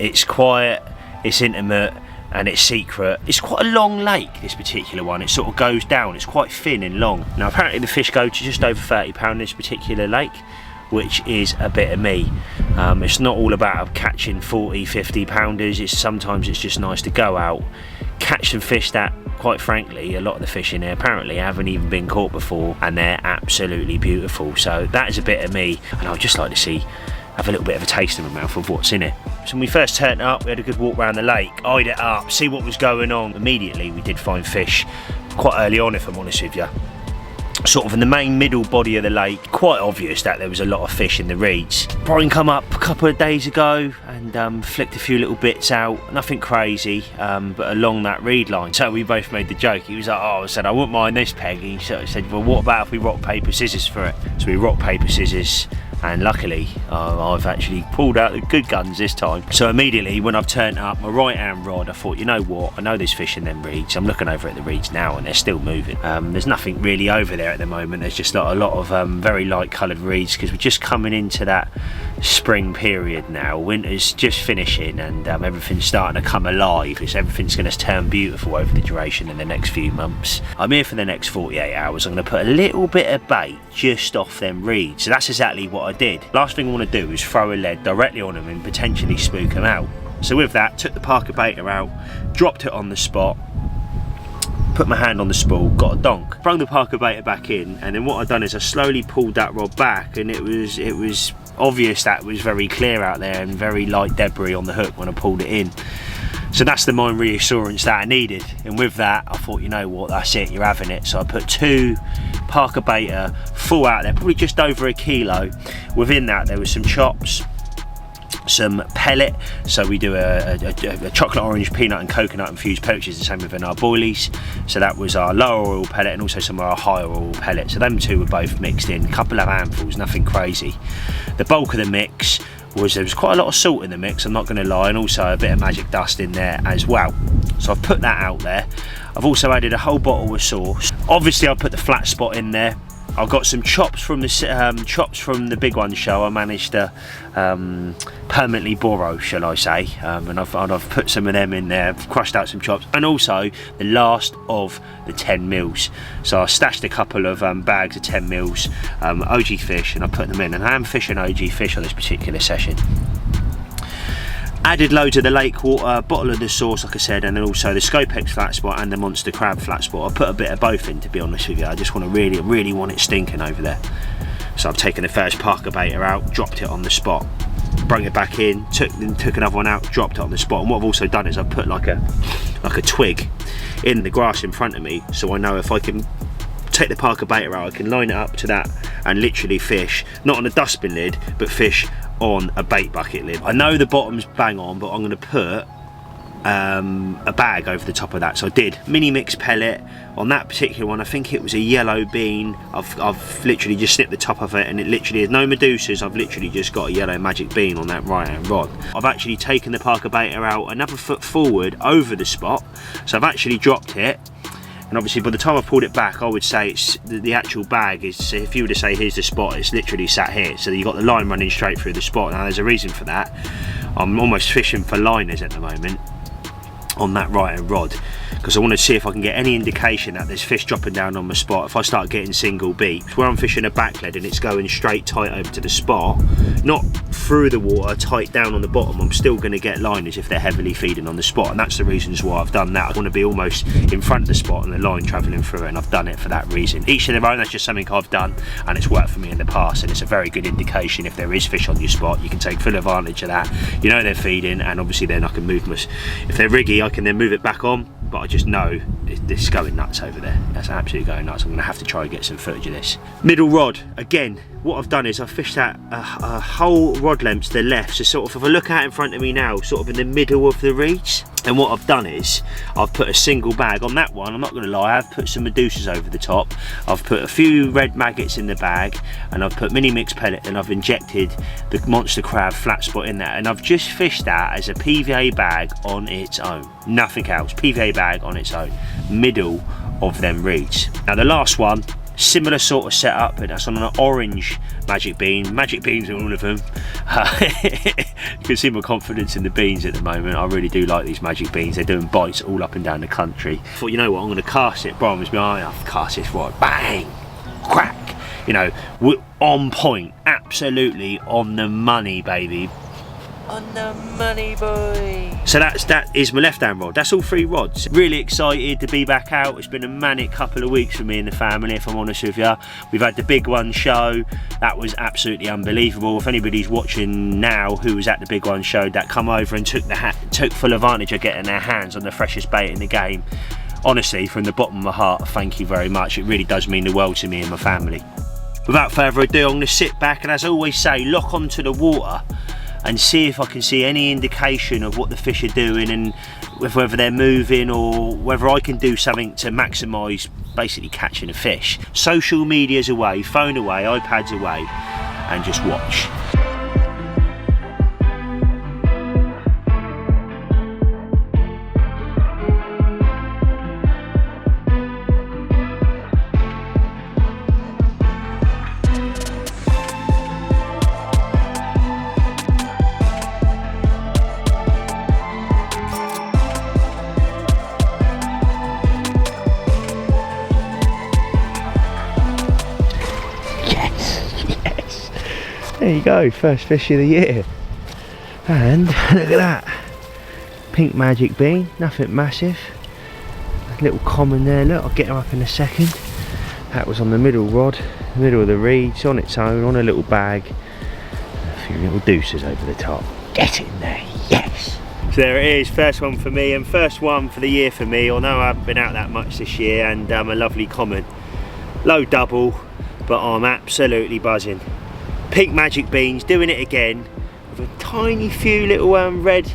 It's quiet, it's intimate, and it's secret. It's quite a long lake, this particular one. It sort of goes down, it's quite thin and long. Now apparently the fish go to just over £30 in this particular lake, which is a bit of me. It's not all about catching 40, 50 pounders. Sometimes it's just nice to go out, catch some fish that, quite frankly, a lot of the fish in there apparently haven't even been caught before, and they're absolutely beautiful. So that is a bit of me, and I'd just like to have a little bit of a taste in my mouth of what's in it. So when we first turned up, we had a good walk around the lake, eyed it up, see what was going on. Immediately we did find fish quite early on, if I'm honest with you. Sort of in the main middle body of the lake, quite obvious that there was a lot of fish in the reeds. Brian come up a couple of days ago and flicked a few little bits out, nothing crazy, but along that reed line. So we both made the joke. He was like, oh, I said, I wouldn't mind this, Peg. He sort of said, well, what about if we rock, paper, scissors for it? So we rock, paper, scissors, and luckily I've actually pulled out the good guns this time. So immediately when I've turned up my right hand rod, I thought, you know what, I know there's fish in them reeds. I'm looking over at the reeds now and they're still moving. There's nothing really over there at the moment. There's just a lot of very light coloured reeds, because we're just coming into that spring period now. Winter's just finishing and everything's starting to come alive. Everything's going to turn beautiful over the duration in the next few months. I'm here for the next 48 hours. I'm going to put a little bit of bait just off them reeds. So that's exactly what I did. Last thing I want to do is throw a lead directly on them and potentially spook them out. So with that, took the Parker baiter out, dropped it on the spot, put my hand on the spool, got a donk, brung the Parker baiter back in, and then what I've done is I slowly pulled that rod back, and it was obvious that it was very clear out there and very light debris on the hook when I pulled it in. So that's the mind reassurance that I needed, and with that I thought, you know what, that's it, you're having it. So I put 2 Parker baiter full out there, probably just over a kilo. Within that there was some chops, some pellet, so we do a chocolate orange peanut and coconut infused pellet, which is the same within our boilies. So that was our lower oil pellet and also some of our higher oil pellet. So them two were both mixed in, a couple of handfuls, nothing crazy. The bulk of the mix was, there was quite a lot of salt in the mix, I'm not going to lie, and also a bit of magic dust in there as well. So I've put that out there. I've also added a whole bottle of sauce. Obviously I've put the flat spot in there. I've got some chops from the Big One show. I managed to permanently borrow, shall I say, and I've put some of them in there. I've crushed out some chops, and also the last of the 10 mils. So I stashed a couple of bags of 10 mils OG fish, and I put them in. And I am fishing OG fish on this particular session. Added loads of the lake water, bottle of the sauce, like I said, and then also the Scopex flat spot and the Monster Crab flat spot. I put a bit of both in, to be honest with you. I just want to really want it stinking over there. So I've taken the first Parker baiter out, dropped it on the spot, brung it back in, took another one out, dropped it on the spot. And what I've also done is I've put like a twig in the grass in front of me, so I know if I can take the Parker baiter out, I can line it up to that and literally fish, not on a dustbin lid, but fish on a bait bucket lid. I know the bottom's bang on, but I'm going to put a bag over the top of that. So I did mini mix pellet on that particular one. I think it was a yellow bean. I've literally just snipped the top of it, and it literally is no medusas. I've literally just got a yellow magic bean on that right hand rod. I've actually taken the Parker baiter out another foot forward over the spot, so I've actually dropped it. And obviously by the time I pulled it back, I would say it's the actual bag is, if you were to say here's the spot, it's literally sat here. So you've got the line running straight through the spot. Now there's a reason for that. I'm almost fishing for liners at the moment on that right hand rod, because I want to see if I can get any indication that there's fish dropping down on my spot. If I start getting single beats, where I'm fishing a back lead and it's going straight tight over to the spot, not through the water, tight down on the bottom, I'm still going to get liners if they're heavily feeding on the spot, and that's the reasons why I've done that. I want to be almost in front of the spot and the line travelling through it, and I've done it for that reason. Each to their own, that's just something I've done and it's worked for me in the past, and it's a very good indication if there is fish on your spot. You can take full advantage of that. You know they're feeding, and obviously then I can move my, if they're riggy I can then move it back on, but I just know this is going nuts over there. That's absolutely going nuts. I'm going to have to try and get some footage of this. Middle rod, again, what I've done is I've fished that a whole rod length to the left, so sort of if I look out in front of me now, sort of in the middle of the reeds. And what I've done is I've put a single bag on that one. I'm not going to lie, I've put some medusas over the top, I've put a few red maggots in the bag, and I've put mini mix pellet, and I've injected the Monster Crab flat spot in there, and I've just fished that as a PVA bag on its own, nothing else. PVA bag on its own, middle of them reeds. Now the last one Similar sort of setup, but that's on an orange magic bean. Magic beans on all of them. You can see my confidence in the beans at the moment. I really do like these magic beans. They're doing bites all up and down the country. I thought, you know what, I'm going to cast it. Brian was behind, I'll cast this right, bang, crack. You know, we're on point, absolutely on the money, baby. On the money, boy. So that is my left hand rod. That's all 3 rods. Really excited to be back out. It's been a manic couple of weeks for me and the family, if I'm honest with you. We've had the Big One show. That was absolutely unbelievable. If anybody's watching now who was at the Big One show, that come over and took full advantage of getting their hands on the freshest bait in the game, honestly, from the bottom of my heart, thank you very much. It really does mean the world to me and my family. Without further ado, I'm going to sit back and, as I always say, lock onto the water and see if I can see any indication of what the fish are doing, and whether they're moving, or whether I can do something to maximise basically catching a fish. Social media's away, phone away, iPad's away, and just watch. There you go, first fish of the year. And look at that, pink magic bean, nothing massive. A little common there, look, I'll get her up in a second. That was on the middle rod, middle of the reeds, on its own, on a little bag. A few little deuces over the top. Get in there, yes! So there it is, first one for me, and first one for the year for me, although I haven't been out that much this year, and a lovely common. Low double, but I'm absolutely buzzing. Pink magic beans, doing it again with a tiny few little red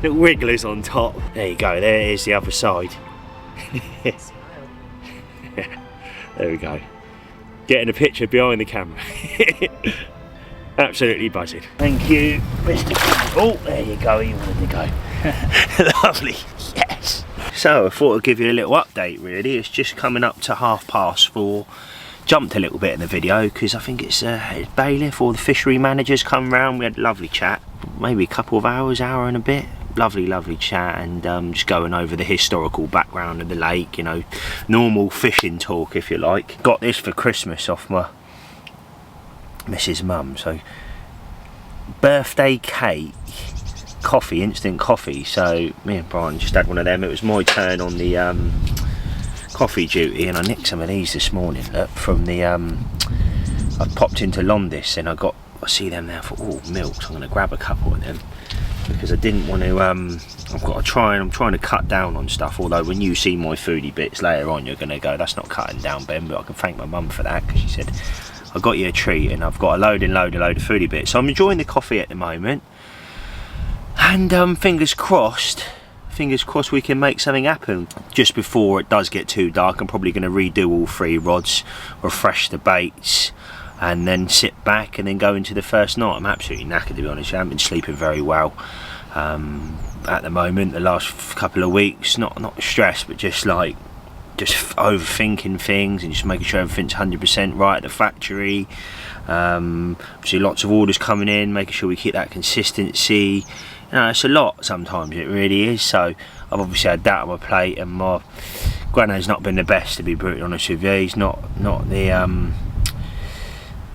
little wrigglers on top. There you go, there it is, the other side. There we go, getting a picture behind the camera. Absolutely buzzing. Thank you, Mr. Oh, there you go, you wanted to go. Lovely, yes. So I thought I'd give you a little update really. It's just coming up to 4:30. Jumped a little bit in the video because I think it's bailiff or the fishery managers come round. We had a lovely chat, maybe a couple of hours, hour and a bit. Lovely chat, and just going over the historical background of the lake, you know, normal fishing talk if you like. Got this for Christmas off my Mrs. Mum, so birthday cake, coffee, instant coffee. So me and Brian just had one of them. It was my turn on the coffee duty, and I nicked some of these this morning from the I popped into Londis and I see them there. For milk, so I'm going to grab a couple of them because I didn't want to I'm trying to cut down on stuff, although when you see my foodie bits later on you're going to go, that's not cutting down, Ben. But I can thank my mum for that, because she said, I got you a treat, and I've got a load of foodie bits. So I'm enjoying the coffee at the moment, and fingers crossed we can make something happen. Just before it does get too dark, I'm probably going to redo all 3 rods, refresh the baits, and then sit back and then go into the first night. I'm absolutely knackered, to be honest. I haven't been sleeping very well at the moment, the last couple of weeks. Not stressed, but just overthinking things and just making sure everything's 100% right at the factory. Obviously lots of orders coming in, making sure we keep that consistency. You know, it's a lot sometimes, it really is. So I've obviously had that on my plate, and my granddad's not been the best, to be brutally honest with you. He's not the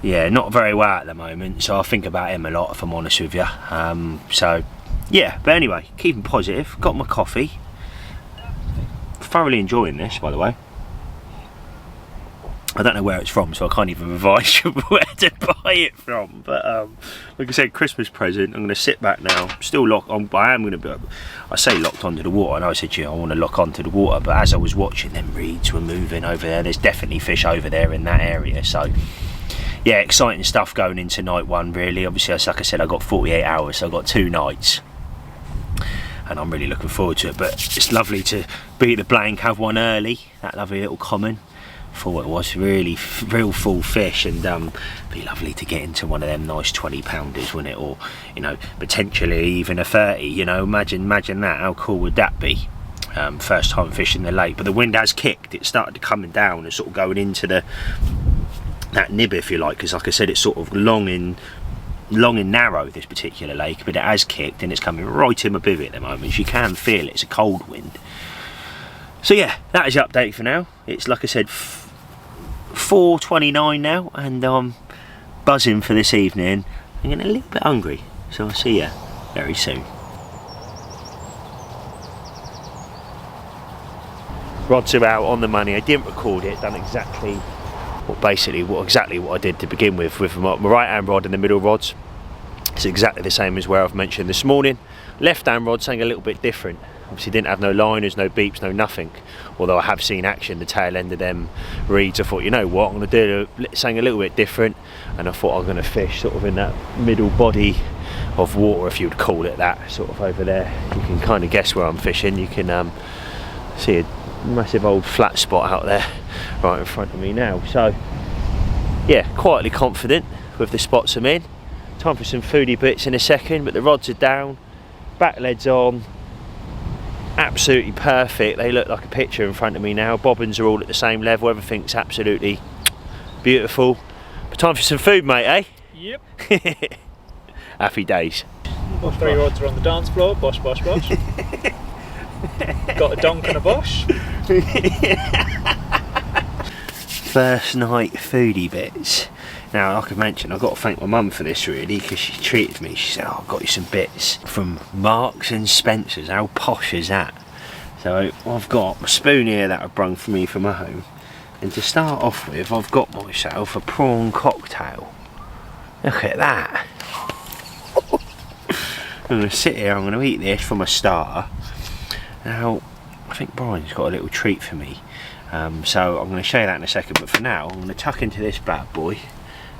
yeah, not very well at the moment, so I think about him a lot, if I'm honest with you. So yeah, but anyway, keeping positive. Got my coffee, thoroughly enjoying this, by the way. I don't know where it's from, so I can't even advise you where to buy it from. But like I said, Christmas present. I'm going to sit back now. I'm still locked on. I am going to be, I say locked onto the water. I know I said to you I want to lock onto the water, but as I was watching, them reeds were moving over there. There's definitely fish over there in that area. So yeah, exciting stuff going into night 1 really. Obviously, like I said, I got 48 hours, so I got 2 nights. And I'm really looking forward to it. But it's lovely to beat the blank, have one early. That lovely little common. Thought it was really real full fish, and be lovely to get into one of them nice 20-pounders, wouldn't it? Or, you know, potentially even a 30. You know, imagine that. How cool would that be? First time fishing the lake, but the wind has kicked. It started coming down and sort of going into that nib, if you like, because like I said, it's sort of long and narrow, this particular lake, but it has kicked and it's coming right in my bivvy at the moment. You can feel it, it's a cold wind. So yeah, that is the update for now. It's like I said, 4:29 now, and I'm buzzing for this evening. I'm getting a little bit hungry, so I'll see you very soon. Rods are out on the money. I didn't record it, done exactly what I did to begin with my right hand rod and the middle rods. It's exactly the same as where I've mentioned this morning. Left hand rod, something a little bit different. Obviously didn't have no liners, no beeps, no nothing. Although I have seen action, the tail end of them reeds. I thought, you know what, I'm going to do something a little bit different, and I thought I'm going to fish sort of in that middle body of water, if you would call it that, sort of over there. You can kind of guess where I'm fishing. You can see a massive old flat spot out there right in front of me now. So yeah, quietly confident with the spots I'm in. Time for some foodie bits in a second, but the rods are down, back leads on, absolutely perfect. They look like a picture in front of me now. Bobbins are all at the same level, everything's absolutely beautiful. But time for some food, mate, eh? Yep. Happy days. All 3 rods are on the dance floor, bosh bosh bosh. Got a donk and a bosh. First night foodie bits. Now, like I mentioned, I've got to thank my mum for this really, because she treated me. She said, oh, I've got you some bits from Marks and Spencer's. How posh is that? So I've got a spoon here that I've brung for me from home. And to start off with, I've got myself a prawn cocktail. Look at that. I'm going to sit here, I'm going to eat this for my starter. Now, I think Brian's got a little treat for me. So I'm going to show you that in a second, but for now, I'm going to tuck into this bad boy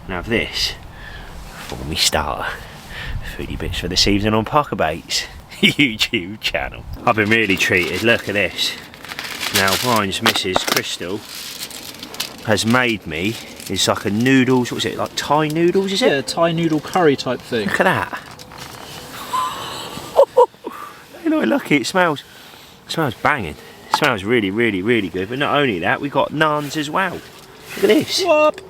and have this for me starter. Foodie bits for this evening on Parker Baits YouTube channel. I've been really treated, look at this. Now, Brian's missus, Crystal, has made me, it's like a noodles, what's it, like Thai noodles, is it? Yeah, Thai noodle curry type thing. Look at that. Look, it smells banging. It smells really, really, really good. But not only that, we got naans as well. Look at this. What?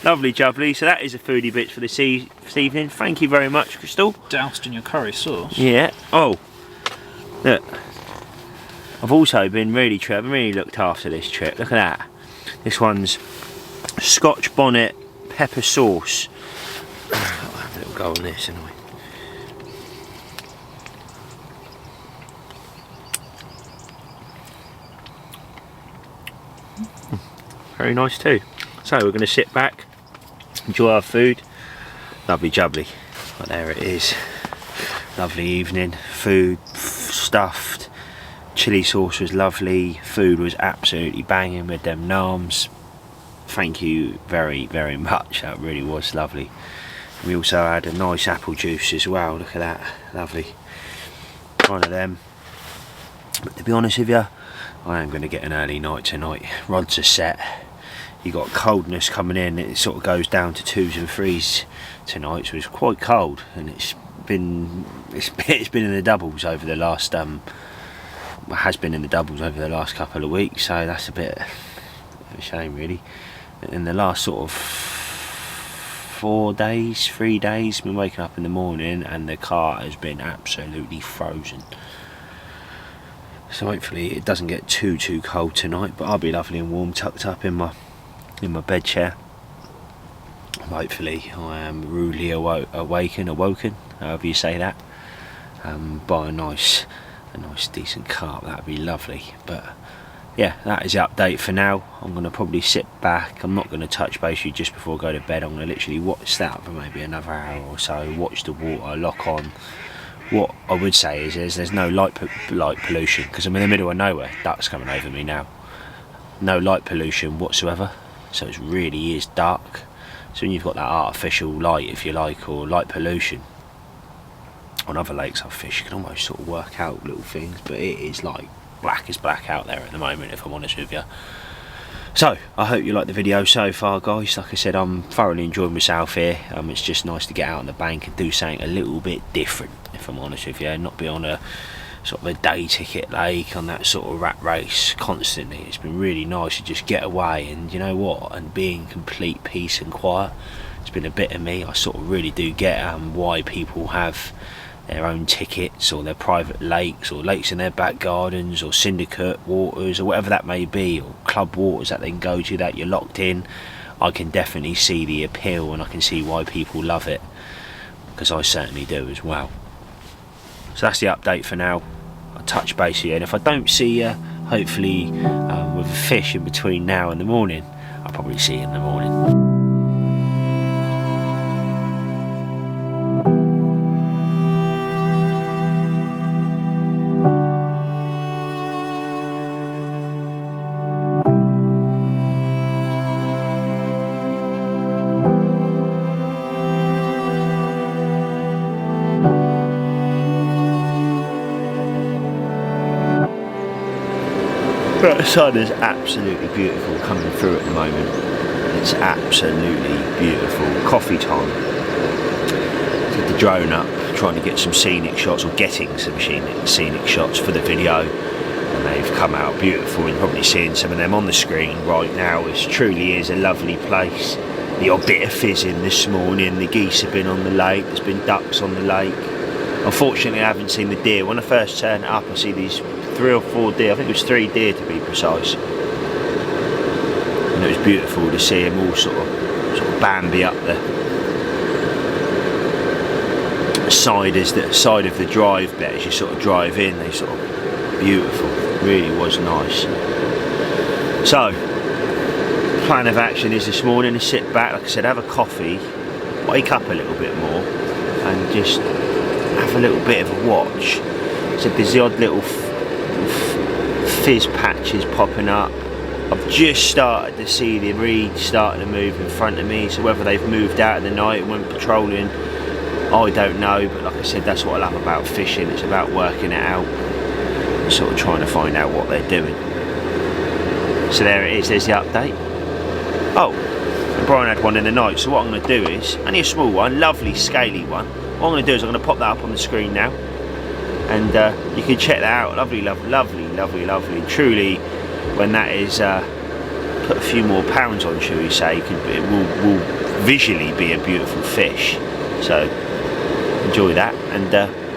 Lovely jubbly. So that is a foodie bits for this evening. Thank you very much, Crystal. Doused in your curry sauce. Yeah. Oh, look. I've also been really looked after this trip. Look at that. This one's Scotch bonnet pepper sauce. I'll have a little go on this anyway. Very nice too. So we're going to sit back, enjoy our food. Lovely jubbly. But there it is. Lovely evening. Food stuffed. Chilli sauce was lovely. Food was absolutely banging with them naans. Thank you very, very much. That really was lovely. We also had a nice apple juice as well. Look at that. Lovely. One of them. But to be honest with you, I am going to get an early night tonight. Rods are set. You got coldness coming in. It sort of goes down to 2s and 3s tonight, so it's quite cold, and it's been in the doubles over the last has been in the doubles over the last couple of weeks. So that's a bit of a shame, really. In the last sort of 3 days, been waking up in the morning and the car has been absolutely frozen. So hopefully it doesn't get too cold tonight, but I'll be lovely and warm, tucked up in my bed chair. Hopefully I am rudely awoken, however you say that, by a nice decent carp. That'd be lovely. But yeah, that is the update for now. I'm going to probably sit back. I'm not going to touch base with you just before I go to bed. I'm going to literally watch that for maybe another hour or so, watch the water, lock on. What I would say is there's no light pollution, because I'm in the middle of nowhere. Ducks coming over me now. No light pollution whatsoever, so it really is dark. So when you've got that artificial light, if you like, or light pollution on other lakes I've fished, you can almost sort of work out little things, but it is like black as black out there at the moment, if I'm honest with you. So I hope you like the video so far, guys. Like I said, I'm thoroughly enjoying myself here. It's just nice to get out on the bank and do something a little bit different, if I'm honest with you, and not be on a sort of a day ticket lake on that sort of rat race constantly. It's been really nice to just get away, and you know what, and be in complete peace and quiet. It's been a bit of me. I sort of really do get why people have their own tickets, or their private lakes, or lakes in their back gardens, or syndicate waters, or whatever that may be, or club waters that they can go to that you're locked in. I can definitely see the appeal, and I can see why people love it, because I certainly do as well. So that's the update for now. I'll touch base here, and if I don't see you, hopefully with a fish in between now and the morning, I'll probably see you in the morning. But the sun is absolutely beautiful coming through at the moment. It's absolutely beautiful. Coffee time. Did the drone up, trying to get some scenic shots, or getting some scenic shots for the video. And they've come out beautiful. You're probably seeing some of them on the screen right now. It truly is a lovely place. The odd bit of fizzing this morning. The geese have been on the lake. There's been ducks on the lake. Unfortunately, I haven't seen the deer. When I first turned it up, I see these 3 or 4 deer. I think it was 3 deer to be precise. And it was beautiful to see them all sort of Bambi up the side of the drive bit as you sort of drive in. They sort of beautiful. Really was nice. So, plan of action is this morning to sit back, like I said, have a coffee, wake up a little bit more, and just have a little bit of a watch. So there's the odd little fizz patches popping up. I've just started to see the reeds starting to move in front of me, so whether they've moved out of the night and went patrolling, I don't know, but like I said, that's what I love about fishing. It's about working it out and sort of trying to find out what they're doing. So there it is, there's the update. Oh, and Brian had one in the night, so what I'm going to do is, only a small one, lovely scaly one. What I'm going to do is I'm going to pop that up on the screen now, and you can check that out. Lovely, lovely, lovely, lovely, lovely. Truly, when that is put a few more pounds on, shall we say, it will visually be a beautiful fish. So enjoy that, and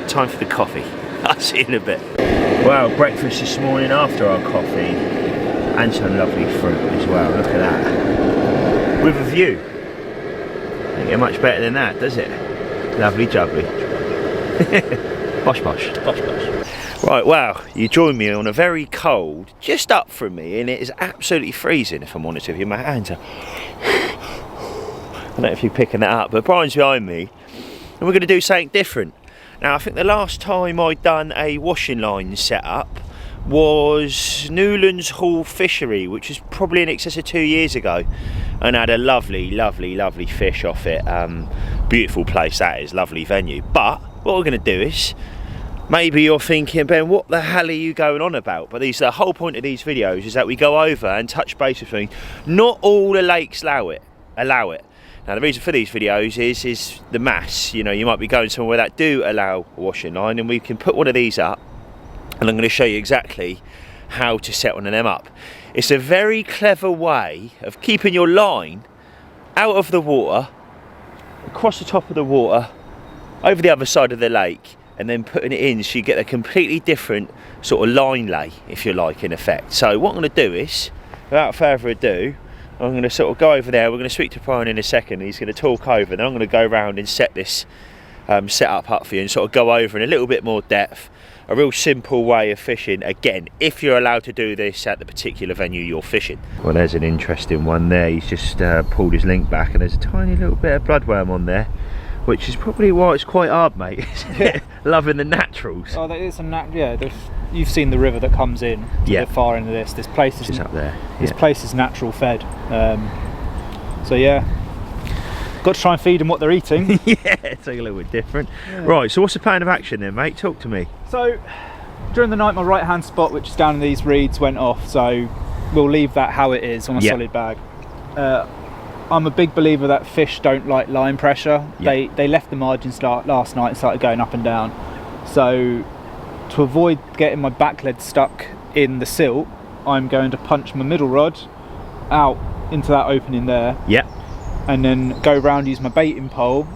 time for the coffee. I'll see you in a bit. Well, breakfast this morning after our coffee, and some lovely fruit as well. Look at that, with a view. Don't get much better than that, does it? Lovely jubbly. Bosh bosh. Bosh bosh. Right, well, you join me on a very cold, just up from me, and it is absolutely freezing, if I'm honest with you. My hands are... I don't know if you're picking that up, but Brian's behind me, and we're going to do something different. Now, I think the last time I'd done a washing line setup was Newlands Hall Fishery, which was probably in excess of 2 years ago, and had a lovely, lovely, lovely fish off it. Beautiful place that is, lovely venue. But what we're going to do is, maybe you're thinking, Ben, what the hell are you going on about? But the whole point of these videos is that we go over and touch base with things. Not all the lakes allow it. Now the reason for these videos is the mass. You know, you might be going somewhere that do allow a washing line, and we can put one of these up, and I'm going to show you exactly how to set one of them up. It's a very clever way of keeping your line out of the water, across the top of the water, over the other side of the lake, and then putting it in so you get a completely different sort of line lay, if you like, in effect. So what I'm going to do is, without further ado, I'm going to sort of go over there. We're going to speak to Brian in a second. He's going to talk over, then I'm going to go around and set this setup up for you, and sort of go over in a little bit more depth. A real simple way of fishing, again, if you're allowed to do this at the particular venue you're fishing. Well, there's an interesting one there. He's just pulled his link back, and there's a tiny little bit of bloodworm on there, which is probably why it's quite hard, mate, isn't it? Loving the naturals. Oh, there is some you've seen the river that comes in to the far end of this. This place is up there. This place is natural fed. So yeah, got to try and feed them what they're eating. Yeah, it's a little bit different. Yeah. Right, so what's the plan of action then, mate? Talk to me. So during the night, my right hand spot, which is down in these reeds, went off. So we'll leave that how it is on a solid bag. I'm a big believer that fish don't like line pressure. They left the margins last night and started going up and down. So to avoid getting my back lead stuck in the silt, I'm going to punch my middle rod out into that opening there. Yeah. And then go round, use my baiting pole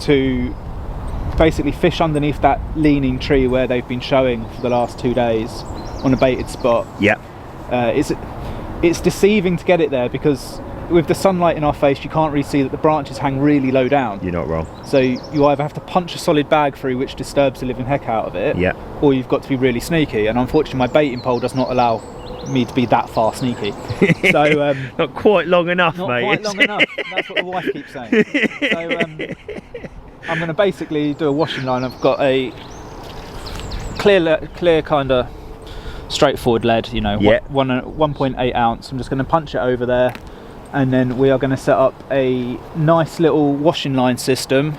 to basically fish underneath that leaning tree where they've been showing for the last 2 days on a baited spot. Yeah. It's deceiving to get it there because with the sunlight in our face, you can't really see that the branches hang really low down. You're not wrong. So you either have to punch a solid bag through, which disturbs the living heck out of it, yeah, or you've got to be really sneaky. And unfortunately, my baiting pole does not allow me to be that far sneaky. So not quite long enough, not mate. Not quite long enough. That's what the wife keeps saying. So I'm going to basically do a washing line. I've got a clear kind of straightforward lead, you know, yeah, 1.8 ounce. I'm just going to punch it over there, and then we are going to set up a nice little washing line system.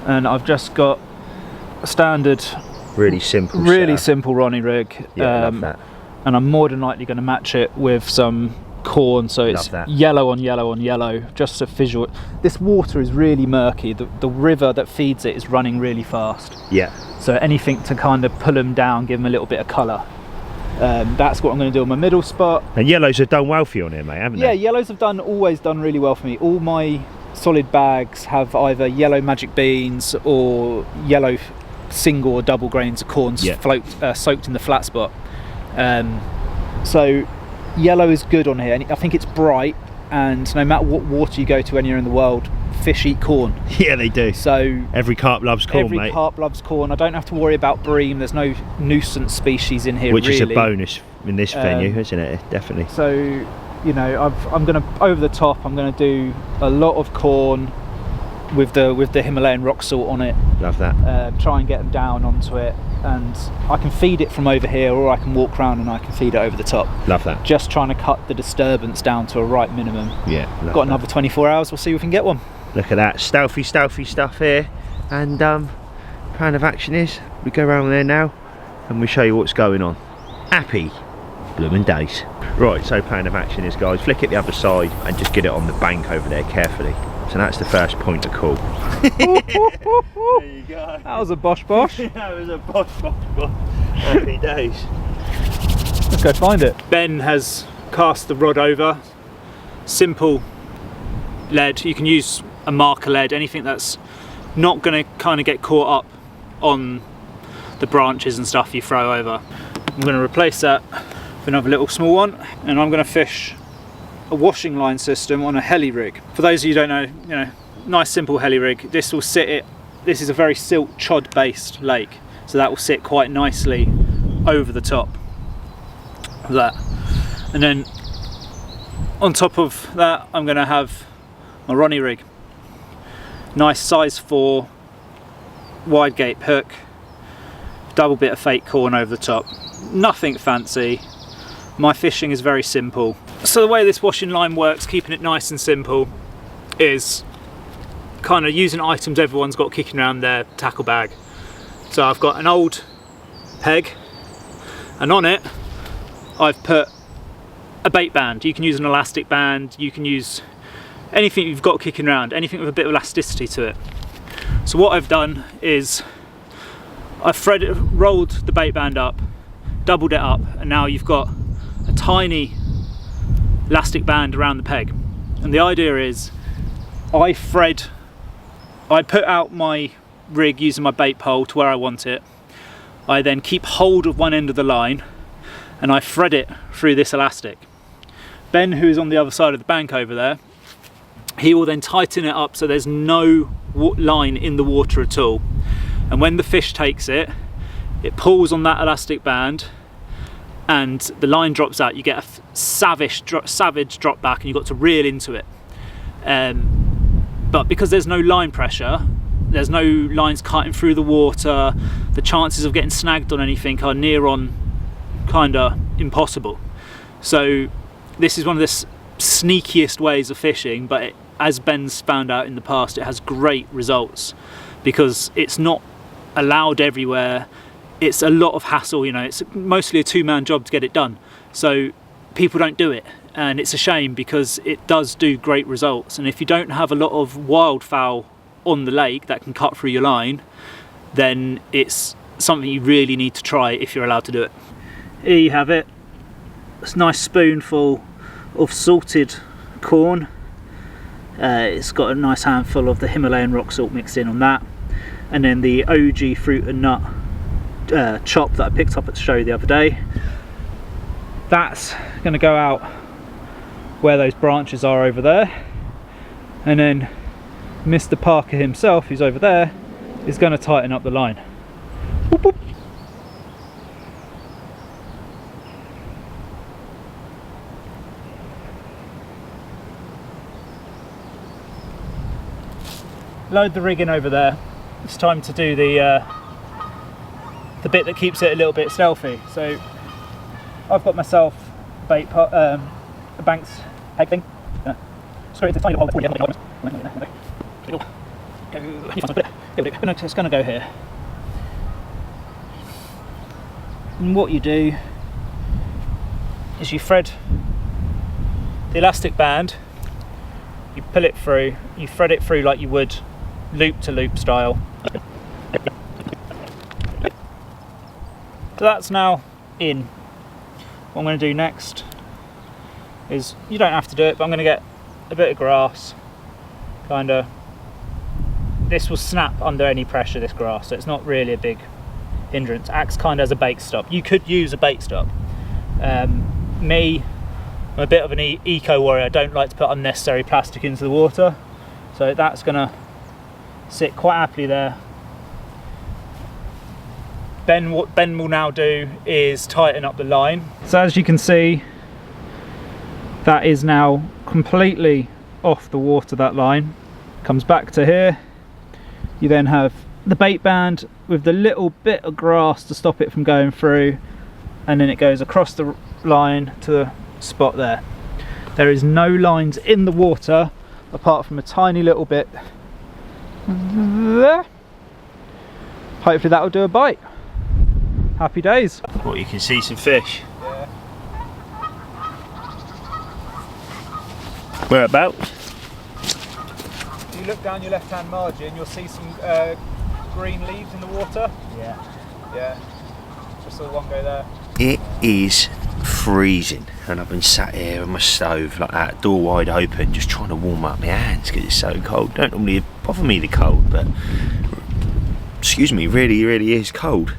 And I've just got a standard, really simple Ronnie rig. Yeah, I love that. And I'm more than likely going to match it with some corn, so it's yellow on yellow on yellow, just a visual. This water is really murky. The river that feeds it is running really fast. Yeah. So anything to kind of pull them down, give them a little bit of colour. That's what I'm going to do on my middle spot. And yellows have done well for you on here, mate, haven't they? Yeah, yellows have always done really well for me. All my solid bags have either yellow magic beans or yellow single or double grains of corn soaked in the flat spot. So yellow is good on here, and I think it's bright, and no matter what water you go to anywhere in the world, fish eat corn. Yeah, they do. So every carp loves corn, mate. Every carp loves corn. I don't have to worry about bream. There's no nuisance species in here, which really. is a bonus in this venue, isn't it? Definitely. So, you know, I'm going to, over the top, I'm going to do a lot of corn with the Himalayan rock salt on it. Love that. Try and get them down onto it, and I can feed it from over here, or I can walk around and I can feed it over the top. Love that. Just trying to cut the disturbance down to a right minimum. Yeah. Got another 24 hours. We'll see if we can get one. Look at that stealthy stuff here. And plan of action is we go around there now and we show you what's going on. Happy bloomin' days. Right, so plan of action is, guys, flick it the other side and just get it on the bank over there carefully. So that's the first point of call. There you go. That was a bosh bosh. That was a bosh. Happy days. Let's go find it. Ben has cast the rod over. Simple lead. You can use a marker lead, anything that's not going to kind of get caught up on the branches and stuff you throw over. I'm going to replace that with another little small one, and I'm going to fish a washing line system on a heli rig. For those of you who don't know, you know, nice simple heli rig. This will sit it. This is a very silt chod based lake, so that will sit quite nicely over the top of that. And then on top of that, I'm going to have my Ronnie rig. Nice size 4 wide gape hook, double bit of fake corn over the top. Nothing fancy. My fishing is very simple. So the way this washing line works, keeping it nice and simple, is kind of using items everyone's got kicking around their tackle bag. So I've got an old peg, and on it I've put a bait band. You can use an elastic band, you can use anything you've got kicking around, anything with a bit of elasticity to it. So what I've done is I've rolled the bait band up, doubled it up, and now you've got a tiny elastic band around the peg. And the idea is I put out my rig using my bait pole to where I want it. I then keep hold of one end of the line and I thread it through this elastic. Ben, who is on the other side of the bank over there, he will then tighten it up so there's no line in the water at all. And when the fish takes it, it pulls on that elastic band and the line drops out. You get a savage drop back and you've got to reel into it. But because there's no line pressure, there's no lines cutting through the water, the chances of getting snagged on anything are near on kind of impossible. So this is one of the sneakiest ways of fishing, but as Ben's found out in the past, it has great results because it's not allowed everywhere. It's a lot of hassle, you know, it's mostly a 2-man job to get it done. So people don't do it, and it's a shame because it does do great results. And if you don't have a lot of wildfowl on the lake that can cut through your line, then it's something you really need to try if you're allowed to do it. Here you have it. It's a nice spoonful of salted corn. It's got a nice handful of the Himalayan rock salt mixed in on that, and then the OG fruit and nut chop that I picked up at the show the other day. That's going to go out where those branches are over there, and then Mr. Parker himself, who's over there, is going to tighten up the line. Boop, boop. Load the rig in over there. It's time to do the bit that keeps it a little bit stealthy. So I've got myself a Banks peg thing. Sorry, it's a tiny little hole. It's going to go here. And what you do is you thread the elastic band, you pull it through, you thread it through like you would loop to loop style. So that's now in. What I'm going to do next is, you don't have to do it, but I'm going to get a bit of grass, this will snap under any pressure, this grass, so it's not really a big hindrance. Acts kind of as a bait stop. You could use a bait stop. Me, I'm a bit of an eco warrior. I don't like to put unnecessary plastic into the water, so that's going to sit quite happily there. Then what Ben will now do is tighten up the line. So as you can see, that is now completely off the water, that line. Comes back to here. You then have the bait band with the little bit of grass to stop it from going through, and then it goes across the line to the spot there. There is no lines in the water apart from a tiny little bit there. Hopefully that will do a bite. Happy days. Well, you can see some fish. Yeah. Whereabouts? If you look down your left hand margin, you'll see some green leaves in the water. Yeah. Just saw one go there. It is freezing, and I've been sat here on my stove like that, door wide open, just trying to warm up my hands because it's so cold. Don't normally bother me, the cold, but excuse me, really is cold.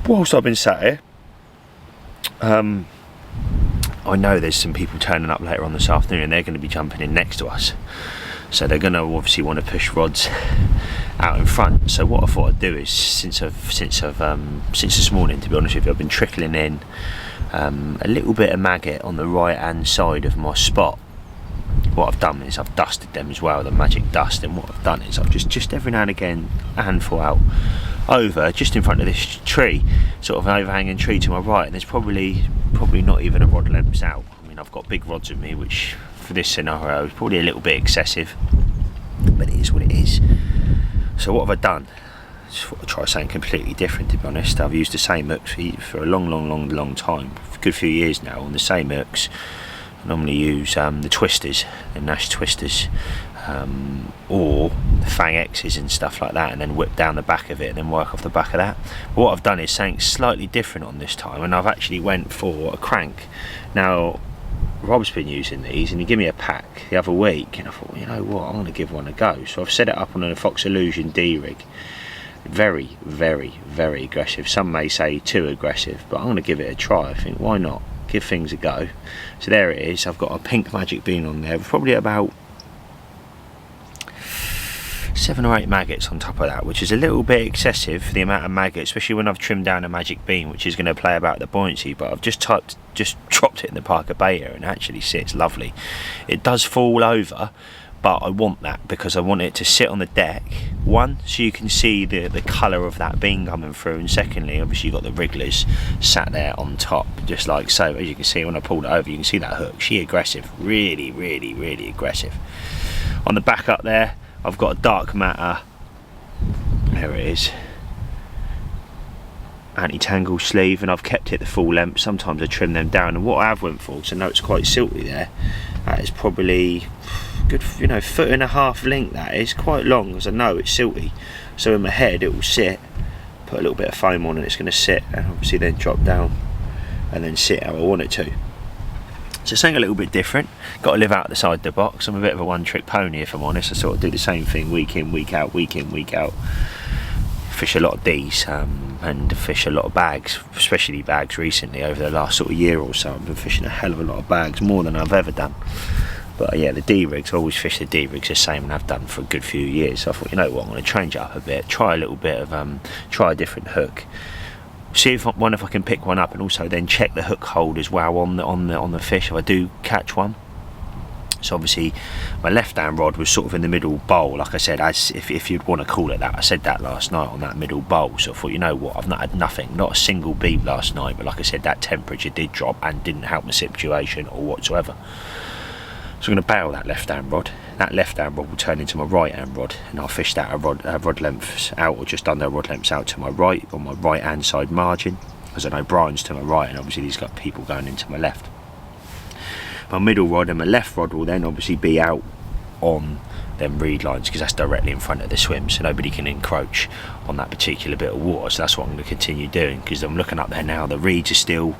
Whilst I've been sat here, I know there's some people turning up later on this afternoon, and they're going to be jumping in next to us, so they're going to obviously want to push rods out in front. So what I thought I'd do is, since this morning, to be honest with you, I've been trickling in a little bit of maggot on the right hand side of my spot. What I've done is I've dusted them as well, the magic dust, and what I've done is I've just every now and again a handful out over just in front of this tree, sort of an overhanging tree to my right, and there's probably not even a rod length out. I mean, I've got big rods with me, which for this scenario is probably a little bit excessive, but it is what it is. So what have I done? Just thought I'd try something completely different, to be honest. I've used the same hooks for a long time, for a good few years now, on the same hooks. I normally use the twisters, the Nash twisters, or the Fang X's and stuff like that, and then whip down the back of it and then work off the back of that. But what I've done is something slightly different on this time, and I've actually went for a crank. Now, Rob's been using these, and he gave me a pack the other week, and I thought, well, you know what, I'm going to give one a go. So I've set it up on a Fox Illusion D rig. Very aggressive. Some may say too aggressive, but I'm going to give it a try. I think, why not? Give things a go. So there it is. I've got a pink magic bean on there, probably about 7 or 8 maggots on top of that, which is a little bit excessive for the amount of maggots, especially when I've trimmed down a magic bean, which is going to play about the buoyancy. But I've just dropped it in the Parker Beta, and it actually sits lovely. It does fall over, but I want that because I want it to sit on the deck, one, so you can see the colour of that bean coming through, and secondly, obviously you've got the wrigglers sat there on top, just like so. As you can see, when I pulled it over, you can see that hook. She aggressive, really aggressive. On the back up there, I've got a dark matter, there it is, anti-tangle sleeve, and I've kept it the full length. Sometimes I trim them down, and what I have went for, because I know it's quite silty there, that is probably good, 1.5 foot length. That is quite long, as I know it's silty, so in my head it will sit put a little bit of foam on, and it's going to sit and obviously then drop down and then sit how I want it to. So something a little bit different. Got to live out the side of the box. I'm a bit of a one-trick pony, if I'm honest. I sort of do the same thing week in, week out, week in, week out. Fish a lot of D's and fish a lot of bags, especially bags recently over the last sort of year or so. I've been fishing a hell of a lot of bags, more than I've ever done. But yeah, the D rigs, I always fish the D rigs the same, and I've done for a good few years. So I thought, you know what, I'm going to change it up a bit, try a little bit of try a different hook, see if I can pick one up, and also then check the hook hold as well on the fish if I do catch one. So obviously my left hand rod was sort of in the middle bowl, like I said, as if you'd want to call it that. I said that last night, on that middle bowl. So I thought, you know what, I've not had nothing, not a single beep last night, but like I said, that temperature did drop and didn't help the situation or whatsoever. So I'm going to bail that left hand rod. That left hand rod will turn into my right hand rod, and I'll fish that rod lengths out, or just under rod lengths out to my right, on my right hand side margin, because I know Brian's to my right, and obviously he's got people going into my left. My middle rod and my left rod will then obviously be out on them reed lines, because that's directly in front of the swim, so nobody can encroach on that particular bit of water. So that's what I'm going to continue doing, because I'm looking up there now, the reeds are still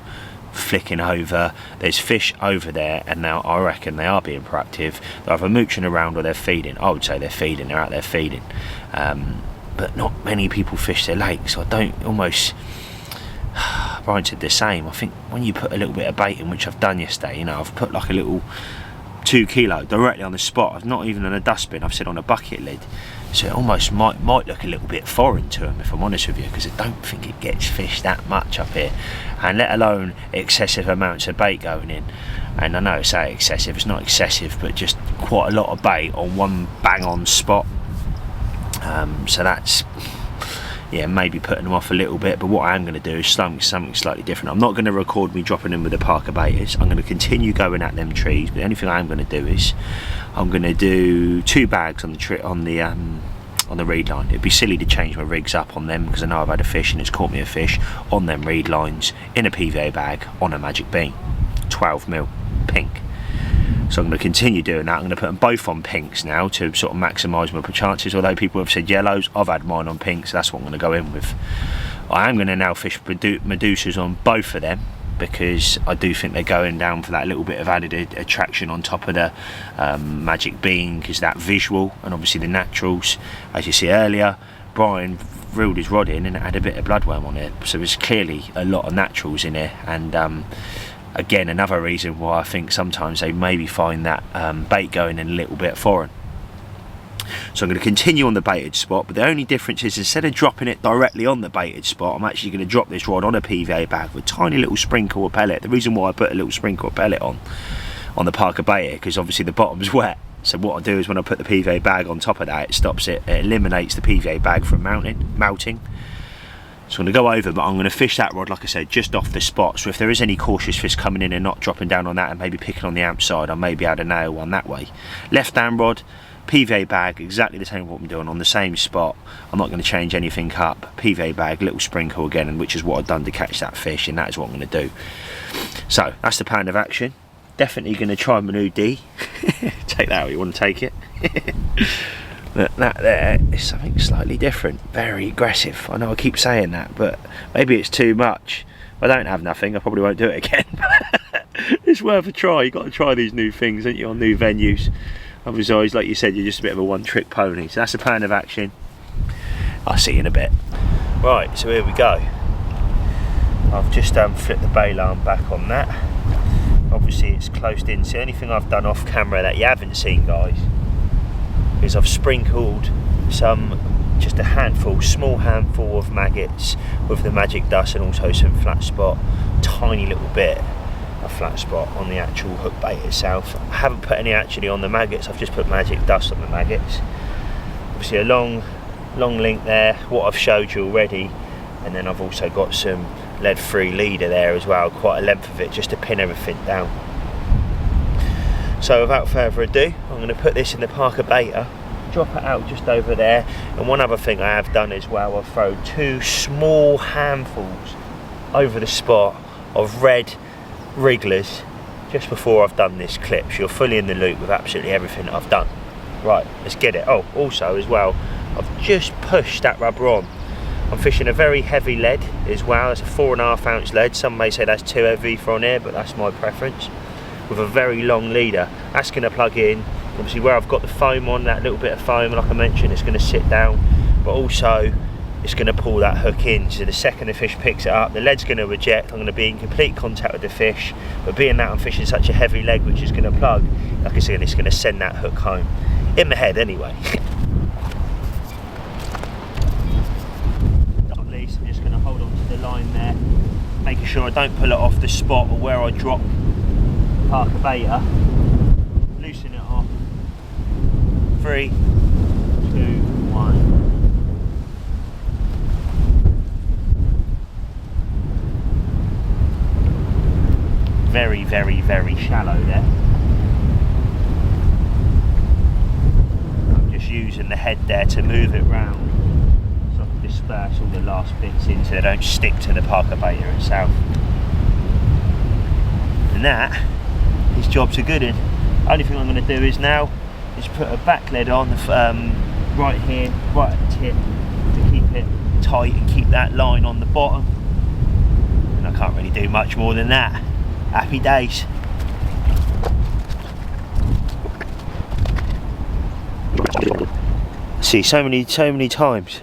flicking over, there's fish over there, and now I reckon they are being proactive. They're either mooching around or they're feeding. I would say they're feeding, they're out there feeding. But not many people fish their lakes. So I don't almost... Brian said the same. I think when you put a little bit of bait in, which I've done yesterday, you know, I've put like a little 2 kilo directly on the spot. I've not even on a dustbin, I've said on a bucket lid. So it almost might look a little bit foreign to them, if I'm honest with you, because I don't think it gets fished that much up here, and let alone excessive amounts of bait going in. And I know I say excessive, it's not excessive, but just quite a lot of bait on one bang on spot. So that's, yeah, maybe putting them off a little bit. But what I am going to do is something slightly different. I'm not going to record me dropping them with the Parker baiters. I'm going to continue going at them trees, but the only thing I am going to do is I'm going to do 2 bags on the reed line. It'd be silly to change my rigs up on them, because I know I've had a fish and it's caught me a fish on them reed lines in a PVA bag on a magic bean, 12mm pink. So I'm going to continue doing that. I'm going to put them both on pinks now to sort of maximise my chances. Although people have said yellows, I've had mine on pinks, so that's what I'm going to go in with. I am going to now fish Medusas on both of them, because I do think they're going down for that little bit of added attraction on top of the magic bean, because that visual, and obviously the naturals. As you see earlier, Brian reeled his rod in and it had a bit of bloodworm on it, so there's clearly a lot of naturals in here. And again, another reason why I think sometimes they maybe find that bait going in a little bit foreign. So I'm going to continue on the baited spot, but the only difference is, instead of dropping it directly on the baited spot, I'm actually going to drop this rod on a PVA bag with a tiny little sprinkle of pellet. The reason why I put a little sprinkle of pellet on the Parker baiter, because obviously the bottom's wet. So what I do is, when I put the PVA bag on top of that, it stops it, it eliminates the PVA bag from melting. So I'm going to go over, but I'm going to fish that rod, like I said, just off the spot. So if there is any cautious fish coming in and not dropping down on that and maybe picking on the outside, I may be able to nail one that way. Left hand rod, PVA bag, exactly the same what I'm doing on the same spot. I'm not going to change anything up. PVA bag, little sprinkle again, and which is what I've done to catch that fish, and that is what I'm going to do. So that's the plan of action. Definitely going to try my new D. Take that how you want to take it. That there is something slightly different, very aggressive. I know I keep saying that, but maybe it's too much. If I don't have nothing, I probably won't do it again. It's worth a try. You've got to try these new things, ain't you, on new venues. Otherwise, like you said, you're just a bit of a one-trick pony. So that's the plan of action. I'll see you in a bit. Right, so here we go. I've just flipped the bail arm back on that. Obviously it's closed in. So the only thing I've done off camera that you haven't seen, guys, is I've sprinkled just a small handful of maggots with the magic dust, and also some flat spot, tiny little bit of flat spot on the actual hook bait itself. I haven't put any actually on the maggots, I've just put magic dust on the maggots. Obviously a long link there, what I've showed you already, and then I've also got some lead-free leader there as well, quite a length of it, just to pin everything down. So without further ado, I'm going to put this in the Parker baiter, drop it out just over there. And one other thing I have done as well, I've thrown 2 small handfuls over the spot of red wrigglers just before I've done this clip, so you're fully in the loop with absolutely everything that I've done. Right, let's get it. Oh, also as well, I've just pushed that rubber on I'm fishing a very heavy lead as well. It's a 4.5 ounce lead. Some may say that's too heavy for on here, but that's my preference. With a very long leader. That's going to plug in. Obviously where I've got the foam on, that little bit of foam, like I mentioned, it's going to sit down, but also it's going to pull that hook in. So the second the fish picks it up, the lead's going to reject. I'm going to be in complete contact with the fish, but being that I'm fishing such a heavy leg which is going to plug, like I said, it's going to send that hook home. In my head anyway. Not least, I'm just going to hold on to the line there, making sure I don't pull it off the spot or where I drop Parker beta. Loosen it off. 3, 2, 1. Very, very, very shallow there. I'm just using the head there to move it round so I can disperse all the last bits in so they don't stick to the Parker beta itself. And that, his job's a good one. Only thing I'm going to do is now is put a back lead on the right here, right at the tip, to keep it tight and keep that line on the bottom. And I can't really do much more than that. Happy days. See, so many times.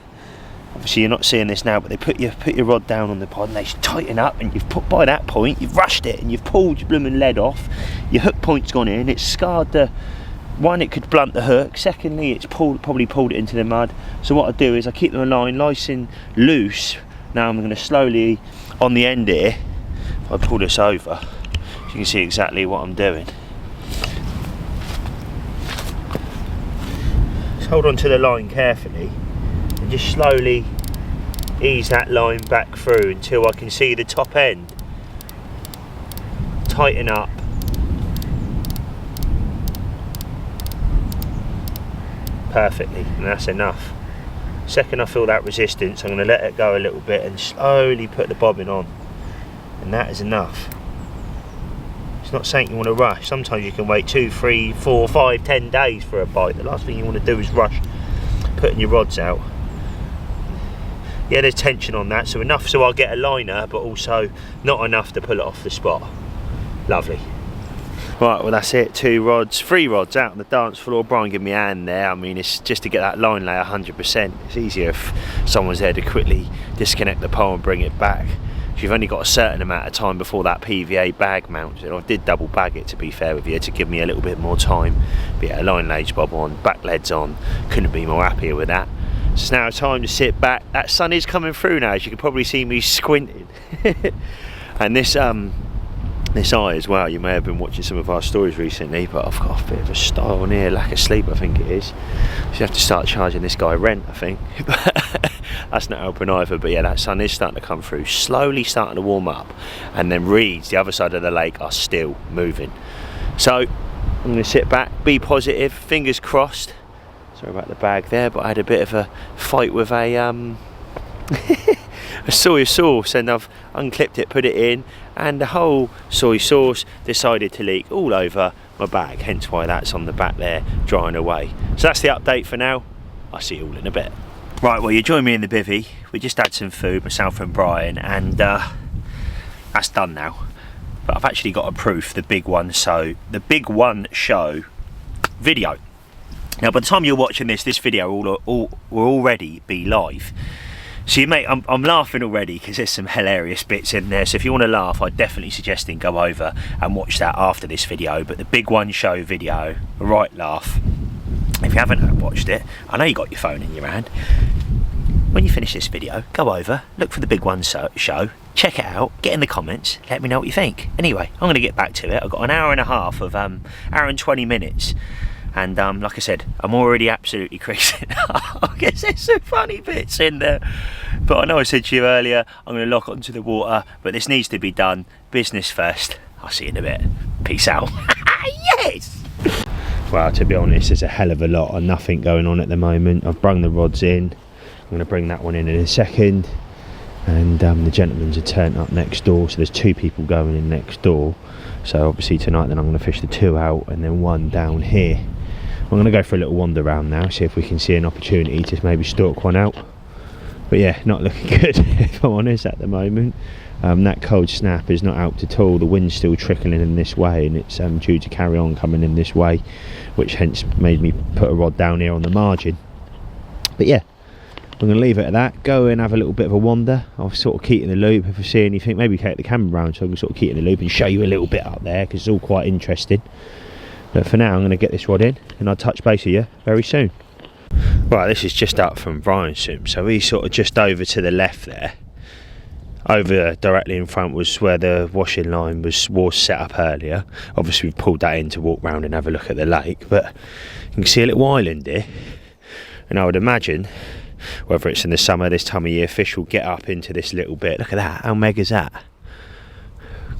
Obviously, you're not seeing this now, but they put your rod down on the pod and they tighten up, and you've put by that point, you've rushed it and you've pulled your blooming lead off. Your hook point's gone in. It's scarred the one. It could blunt the hook. Secondly, it's probably pulled it into the mud. So what I do is I keep the line nice and loose. Now I'm going to slowly on the end here. If I pull this over, you can see exactly what I'm doing. Just hold on to the line carefully and just slowly ease that line back through until I can see the top end. Tighten up. Perfectly, and that's enough. Second I feel that resistance, I'm going to let it go a little bit and slowly put the bobbin on, and that is enough. It's not something you want to rush. Sometimes you can wait 2, 3, 4, 5, 10 days for a bite. The last thing you want to do is rush putting your rods out. Yeah, there's tension on that, so enough so I'll get a liner, but also not enough to pull it off the spot. Lovely. Right, well that's it. 3 rods out on the dance floor. Brian gave me a hand there. I mean, it's just to get that line lay 100%. It's easier if someone's there to quickly disconnect the pole and bring it back. You've only got a certain amount of time before that PVA bag mounts. And I did double bag it, to be fair with you, to give me a little bit more time. But yeah, line lage bob on, back leads on. Couldn't be more happier with that. So it's now time to sit back. That sun is coming through now, as you can probably see me squinting. And this eye as well, you may have been watching some of our stories recently, but I've got a bit of a style on here, lack of sleep I think it is. So you have to start charging this guy rent, I think. That's not helping either, but yeah, that sun is starting to come through, slowly starting to warm up, and then reeds, the other side of the lake, are still moving. So I'm going to sit back, be positive, fingers crossed. Sorry about the bag there, but I had a bit of a fight with a soy sauce, and I've unclipped it, put it in, and the whole soy sauce decided to leak all over my bag, hence why that's on the back there drying away. So that's the update for now. I'll see you all in a bit. Right, well, you join me in the bivvy. We just had some food, myself and Brian, and that's done now. But I've actually got a proof, the big one show video. Now, by the time you're watching this video will already be live. So I'm laughing already because there's some hilarious bits in there. So if you want to laugh, I'd definitely suggest go over and watch that after this video. But the big one show video, right laugh. If you haven't watched it, I know you got your phone in your hand. When you finish this video, go over, look for the big one show, check it out, get in the comments, let me know what you think. Anyway, I'm going to get back to it. I've got an hour and a half of hour and 20 minutes. And like I said, I'm already absolutely creasing. I guess there's some funny bits in there. But I know I said to you earlier, I'm going to lock onto the water, but this needs to be done. Business first. I'll see you in a bit. Peace out. Yes! Well, to be honest, there's a hell of a lot of nothing going on at the moment. I've brung the rods in. I'm going to bring that one in a second. And the gentleman's are turned up next door, so there's 2 people going in next door. So obviously tonight then I'm going to fish the 2 out and then 1 down here. I'm going to go for a little wander around now, see if we can see an opportunity to maybe stalk one out. But yeah, not looking good if I'm honest at the moment. That cold snap is not out at all. The wind's still trickling in this way, and it's due to carry on coming in this way, which hence made me put a rod down here on the margin. But yeah, I'm going to leave it at that, go and have a little bit of a wander. I'll sort of keep in the loop. If I see anything, maybe take the camera round so I can sort of keep in the loop and show you a little bit up there, because it's all quite interesting. But for now, I'm going to get this rod in, and I'll touch base with you very soon. Right, this is just up from Brian's swim, so he's sort of just over to the left there. Over directly in front was where the washing line was set up earlier. Obviously we've pulled that in to walk round and have a look at the lake, but you can see a little island here, and I would imagine, whether it's in the summer, this time of year, fish will get up into this little bit. Look at that, how mega's that?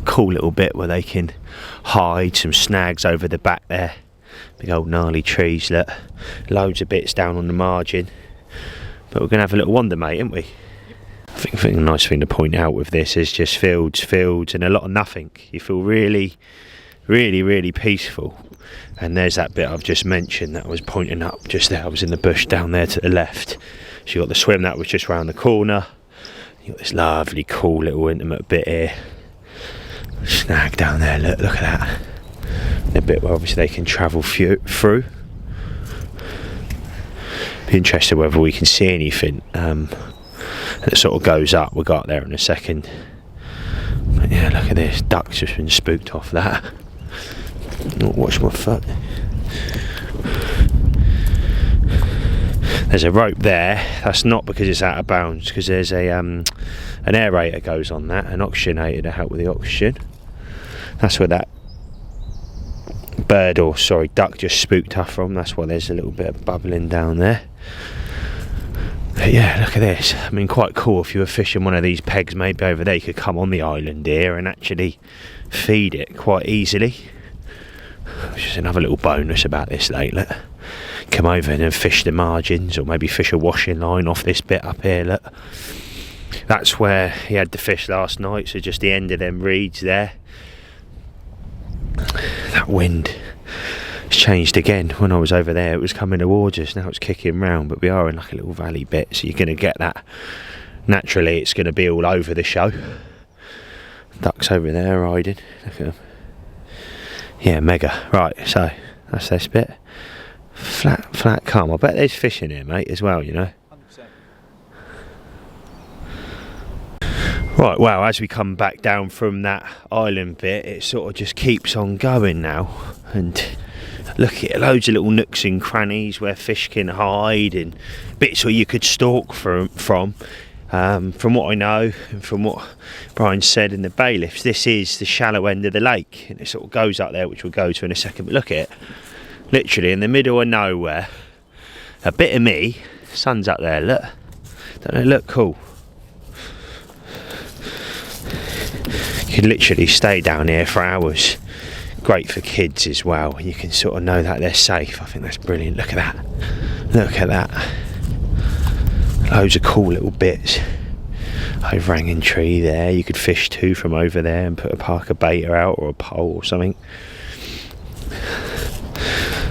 Cool little bit where they can hide, some snags over the back there. Big old gnarly trees, look. Loads of bits down on the margin. But we're going to have a little wander, mate, aren't we? I think a nice thing to point out with this is just fields, and a lot of nothing. You feel really, really, really peaceful. And there's that bit I've just mentioned that I was pointing up just there. I was in the bush down there to the left. So you got the swim that was just round the corner. You got this lovely, cool little intimate bit here. Snag down there, look at that. The bit where obviously they can travel through. Be interested whether we can see anything that sort of goes up. We'll go up there in a second. But yeah, look at this. Duck's just been spooked off that. Oh, watch my foot. There's a rope there. That's not because it's out of bounds, because there's a an aerator goes on that, an oxygenator to help with the oxygen. That's where that duck just spooked off from. That's why there's a little bit of bubbling down there. But yeah, look at this. I mean, quite cool if you were fishing one of these pegs, maybe over there, you could come on the island here and actually feed it quite easily. Which is another little bonus about this lake. Look, come over and then fish the margins, or maybe fish a washing line off this bit up here. Look, that's where he had the fish last night, so just the end of them reeds there. That wind has changed again. When I was over there it was coming towards us, now it's kicking round, but we are in like a little valley bit, so you're going to get that. Naturally it's going to be all over the show. Ducks over there riding, look at them. Yeah, mega. Right, so that's this bit. Flat calm. I bet there's fish in here, mate, as well, you know. 100%. Right, well, as we come back down from that island bit, it sort of just keeps on going now. And look at loads of little nooks and crannies where fish can hide, and bits where you could stalk from. From what I know, and from what Brian said in the bailiffs, this is the shallow end of the lake, and it sort of goes up there, which we'll go to in a second. But look at it, literally in the middle of nowhere, a bit of me. Sun's up there, look. Don't it look cool? You could literally stay down here for hours. Great for kids as well, and you can sort of know that they're safe. I think that's brilliant. Look at that. Look at that. Loads of cool little bits. Overhanging tree there. You could fish too from over there and put a parker baiter out, or a pole or something.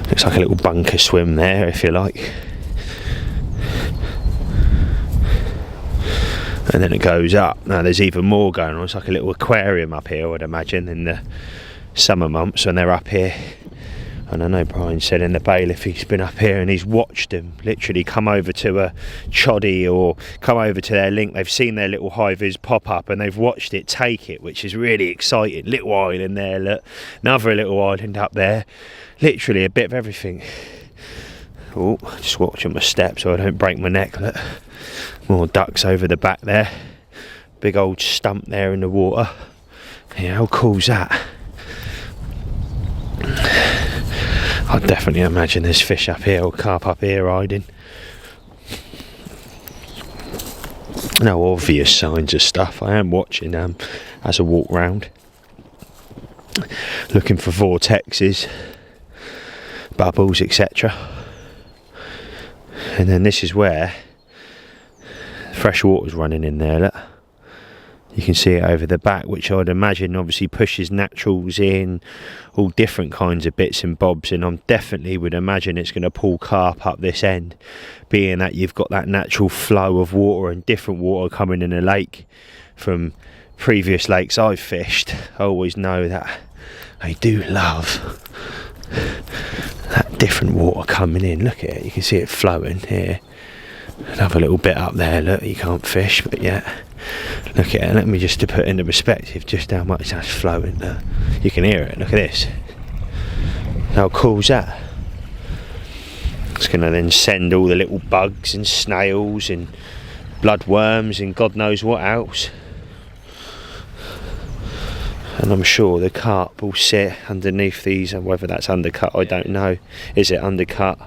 Looks like a little bunker swim there, if you like. And then it goes up. Now there's even more going on. It's like a little aquarium up here, I would imagine, in the summer months when they're up here. And I know Brian said in the bailiff he's been up here and he's watched them literally come over to a choddy or come over to their link. They've seen their little high-vis pop up and they've watched it take it, which is really exciting. Little island there, look. Another little island up there. Literally a bit of everything. Oh, just watching my step so I don't break my neck. Look. More ducks over the back there. Big old stump there in the water. Yeah, how cool's that? I'd definitely imagine there's fish up here or carp up here hiding. No obvious signs of stuff. I am watching as I walk round, looking for vortexes, bubbles, etc. And then this is where fresh water's running in there. Look, You can see it over the back, which I'd imagine obviously pushes naturals in, all different kinds of bits and bobs, and I'm definitely would imagine it's going to pull carp up this end, being that you've got that natural flow of water and different water coming in a lake from previous lakes I've fished. I always know that they do love that different water coming in. Look at it, you can see it flowing here. Another little bit up there, look, you can't fish, but yeah, look at it. Let me just to put into perspective just how much that's flowing. You can hear it, look at this. How cool is that? It's going to then send all the little bugs and snails and bloodworms and God knows what else. And I'm sure the carp will sit underneath these, and whether that's undercut I don't know. Is it undercut?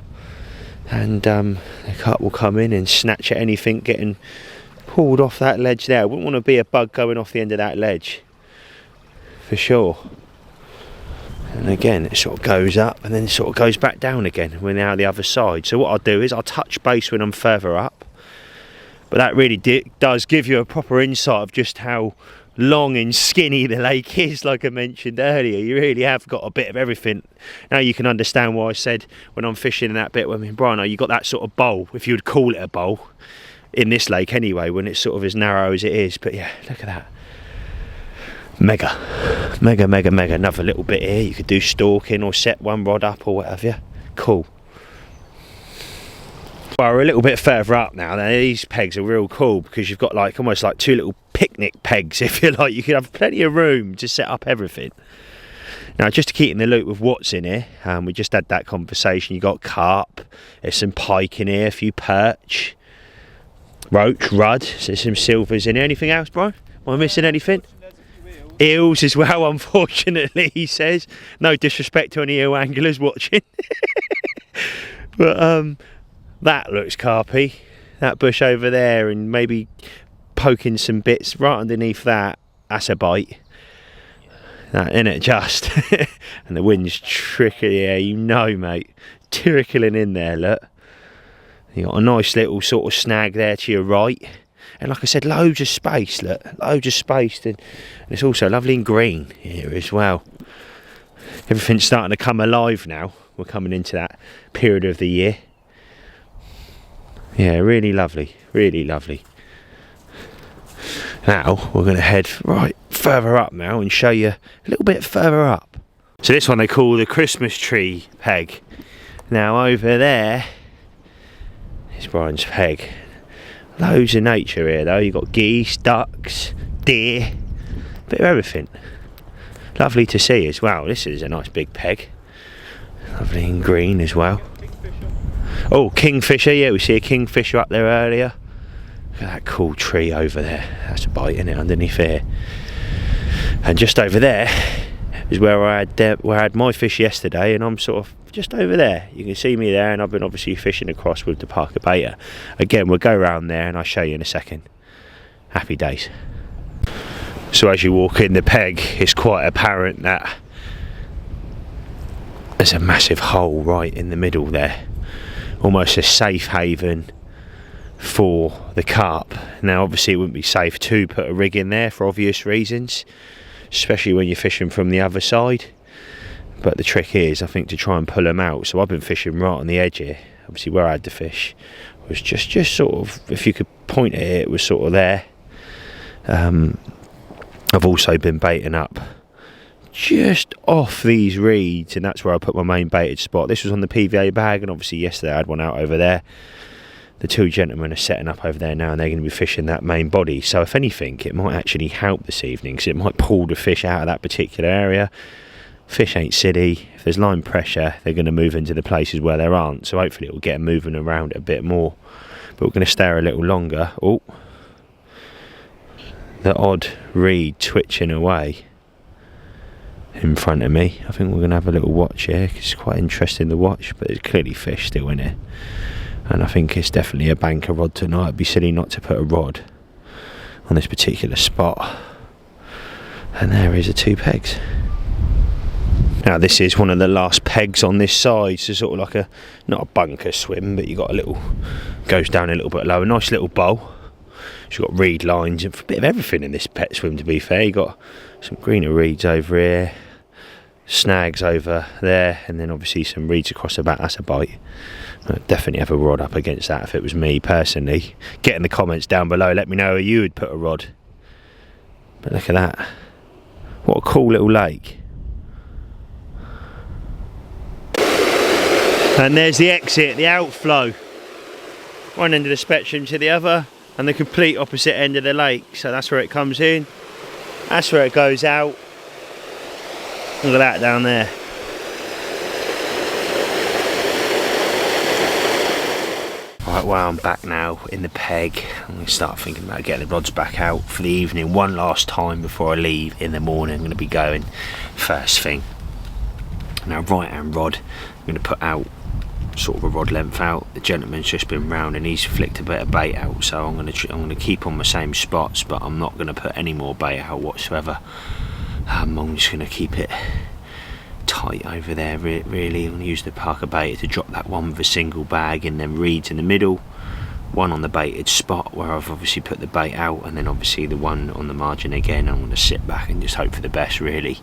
And the carp will come in and snatch at anything getting pulled off that ledge there. I wouldn't want to be a bug going off the end of that ledge, for sure. And again, it sort of goes up and then sort of goes back down again when they're out the other side. So what I'll do is I'll touch base when I'm further up. But that really does give you a proper insight of just how long and skinny the lake is. Like I mentioned earlier, you really have got a bit of everything. Now you can understand why I said when I'm fishing in that bit with me and Brian, you got that sort of bowl, if you would call it a bowl, in this lake anyway, when it's sort of as narrow as it is. But yeah, look at that. Mega. Another little bit here. You could do stalking or set one rod up or whatever. Cool. Well, we're a little bit further up now. These pegs are real cool because you've got like almost like two little picnic pegs, if you like. You could have plenty of room to set up everything. Now, just to keep in the loop with what's in here, we just had that conversation. You got carp, there's some pike in here, a few perch, roach, rudd, so there's some silvers in here. Anything else, bro? Am I missing anything? Eels as well, unfortunately, he says. No disrespect to any eel anglers watching. But that looks carpy. That bush over there, and maybe poking some bits right underneath that. That's a bite. That in it just. And the wind's trickling, yeah, you know, mate. Trickling in there, look. You got a nice little sort of snag there to your right. And like I said, loads of space, look. Loads of space. And it's also lovely and green here as well. Everything's starting to come alive now. We're coming into that period of the year. Yeah, really lovely, really lovely. Now we're going to head right further up now and show you a little bit further up. So this one they call the Christmas tree peg. Now over there is Brian's peg. Loads of nature here though. You've got geese, ducks, deer, a bit of everything. Lovely to see as well. This is a nice big peg. Lovely and green as well. Oh, kingfisher, yeah, we see a kingfisher up there earlier. Look at that cool tree over there. That's a bite in it underneath here. And just over there is where I had my fish yesterday, and I'm sort of just over there. You can see me there, and I've been obviously fishing across with the Parker Beta. Again, we'll go around there and I'll show you in a second. Happy days. So as you walk in the peg, it's quite apparent that there's a massive hole right in the middle there. Almost a safe haven for the carp. Now obviously it wouldn't be safe to put a rig in there for obvious reasons, especially when you're fishing from the other side. But the trick is, I think, to try and pull them out. So I've been fishing right on the edge here. Obviously where I had the fish was just sort of, if you could point at it, it was sort of there. I've also been baiting up just off these reeds, and that's where I put my main baited spot. This was on the PVA bag, and obviously yesterday I had one out over there. The two gentlemen are setting up over there now, and they're going to be fishing that main body. So if anything, it might actually help this evening, because it might pull the fish out of that particular area. Fish ain't silly. If there's line pressure, they're going to move into the places where there aren't. So hopefully it will get them moving around a bit more. But we're going to stay a little longer. Oh, the odd reed twitching away in front of me. I think we're going to have a little watch here, because it's quite interesting to watch, but there's clearly fish still in it. And I think it's definitely a banker rod tonight. It'd be silly not to put a rod on this particular spot. And there is the two pegs. Now this is one of the last pegs on this side, so sort of like a, not a bunker swim, but you got a little, goes down a little bit lower. Nice little bowl. She's got reed lines and a bit of everything in this pet swim, to be fair. You got some greener reeds over here, snags over there, and then obviously some reeds across the back. That's a bite. I'd definitely have a rod up against that if it was me personally. Get in the comments down below, let me know where you would put a rod. But look at that. What a cool little lake. And there's the exit, the outflow. One end of the spectrum to the other, and the complete opposite end of the lake. So that's where it comes in. That's where it goes out. Look at that down there. Right, well, I'm back now in the peg. I'm going to start thinking about getting the rods back out for the evening one last time before I leave in the morning. I'm going to be going first thing. Now, right hand rod, I'm going to put out sort of a rod length out. The gentleman's just been round and he's flicked a bit of bait out, so I'm going to keep on the same spots, but I'm not going to put any more bait out whatsoever. I'm just going to keep it tight over there, really. I'm going to use the Parker bait to drop that one with a single bag, and then reeds in the middle, one on the baited spot where I've obviously put the bait out, and then obviously the one on the margin again. I'm going to sit back and just hope for the best, really.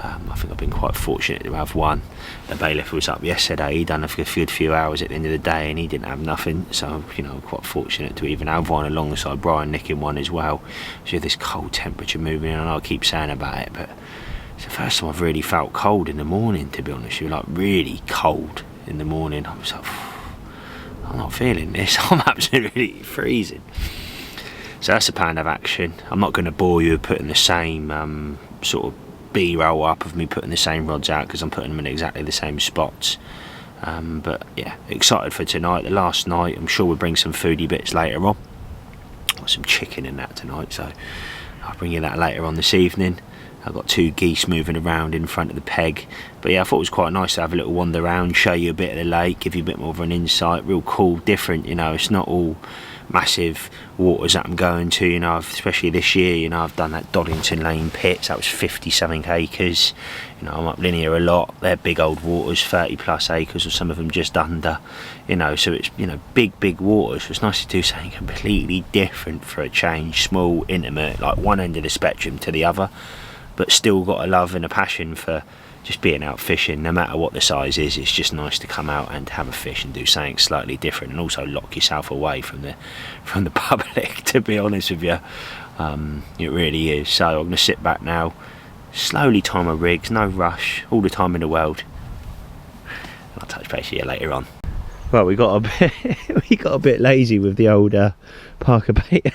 I think I've been quite fortunate to have one. The bailiff was up yesterday, he'd done a good few hours at the end of the day and he didn't have nothing, so you know, I'm quite fortunate to even have one alongside Brian nicking one as well. So this cold temperature moving, and I keep saying about it, but it's the first time I've really felt cold in the morning, to be honest with you, like really cold in the morning. I was like, I'm not feeling this, I'm absolutely freezing. So that's a plan of action. I'm not going to bore you with putting the same sort of B-roll up of me putting the same rods out, because I'm putting them in exactly the same spots. But yeah, excited for tonight, the last night. I'm sure we'll bring some foodie bits later on. Got some chicken in that tonight, so I'll bring you that later on this evening. I've got 2 geese moving around in front of the peg. But yeah, I thought it was quite nice to have a little wander around, show you a bit of the lake, give you a bit more of an insight. Real cool, different, you know, it's not all massive waters that I'm going to, you know, especially this year, you know, I've done that Doddington Lane pits, that was 50 something acres, you know, I'm up linear a lot, they're big old waters, 30 plus acres, or some of them just under, you know, so it's, you know, big waters. So it's nice to do something completely different for a change, small, intimate, like one end of the spectrum to the other, but still got a love and a passion for just being out fishing. No matter what the size is, it's just nice to come out and have a fish and do something slightly different, and also lock yourself away from the public, to be honest with you. It really is. So I'm going to sit back now, slowly tie my rigs, no rush, all the time in the world. I'll touch base with you later on. Well, we got a bit lazy with the old Parker bait.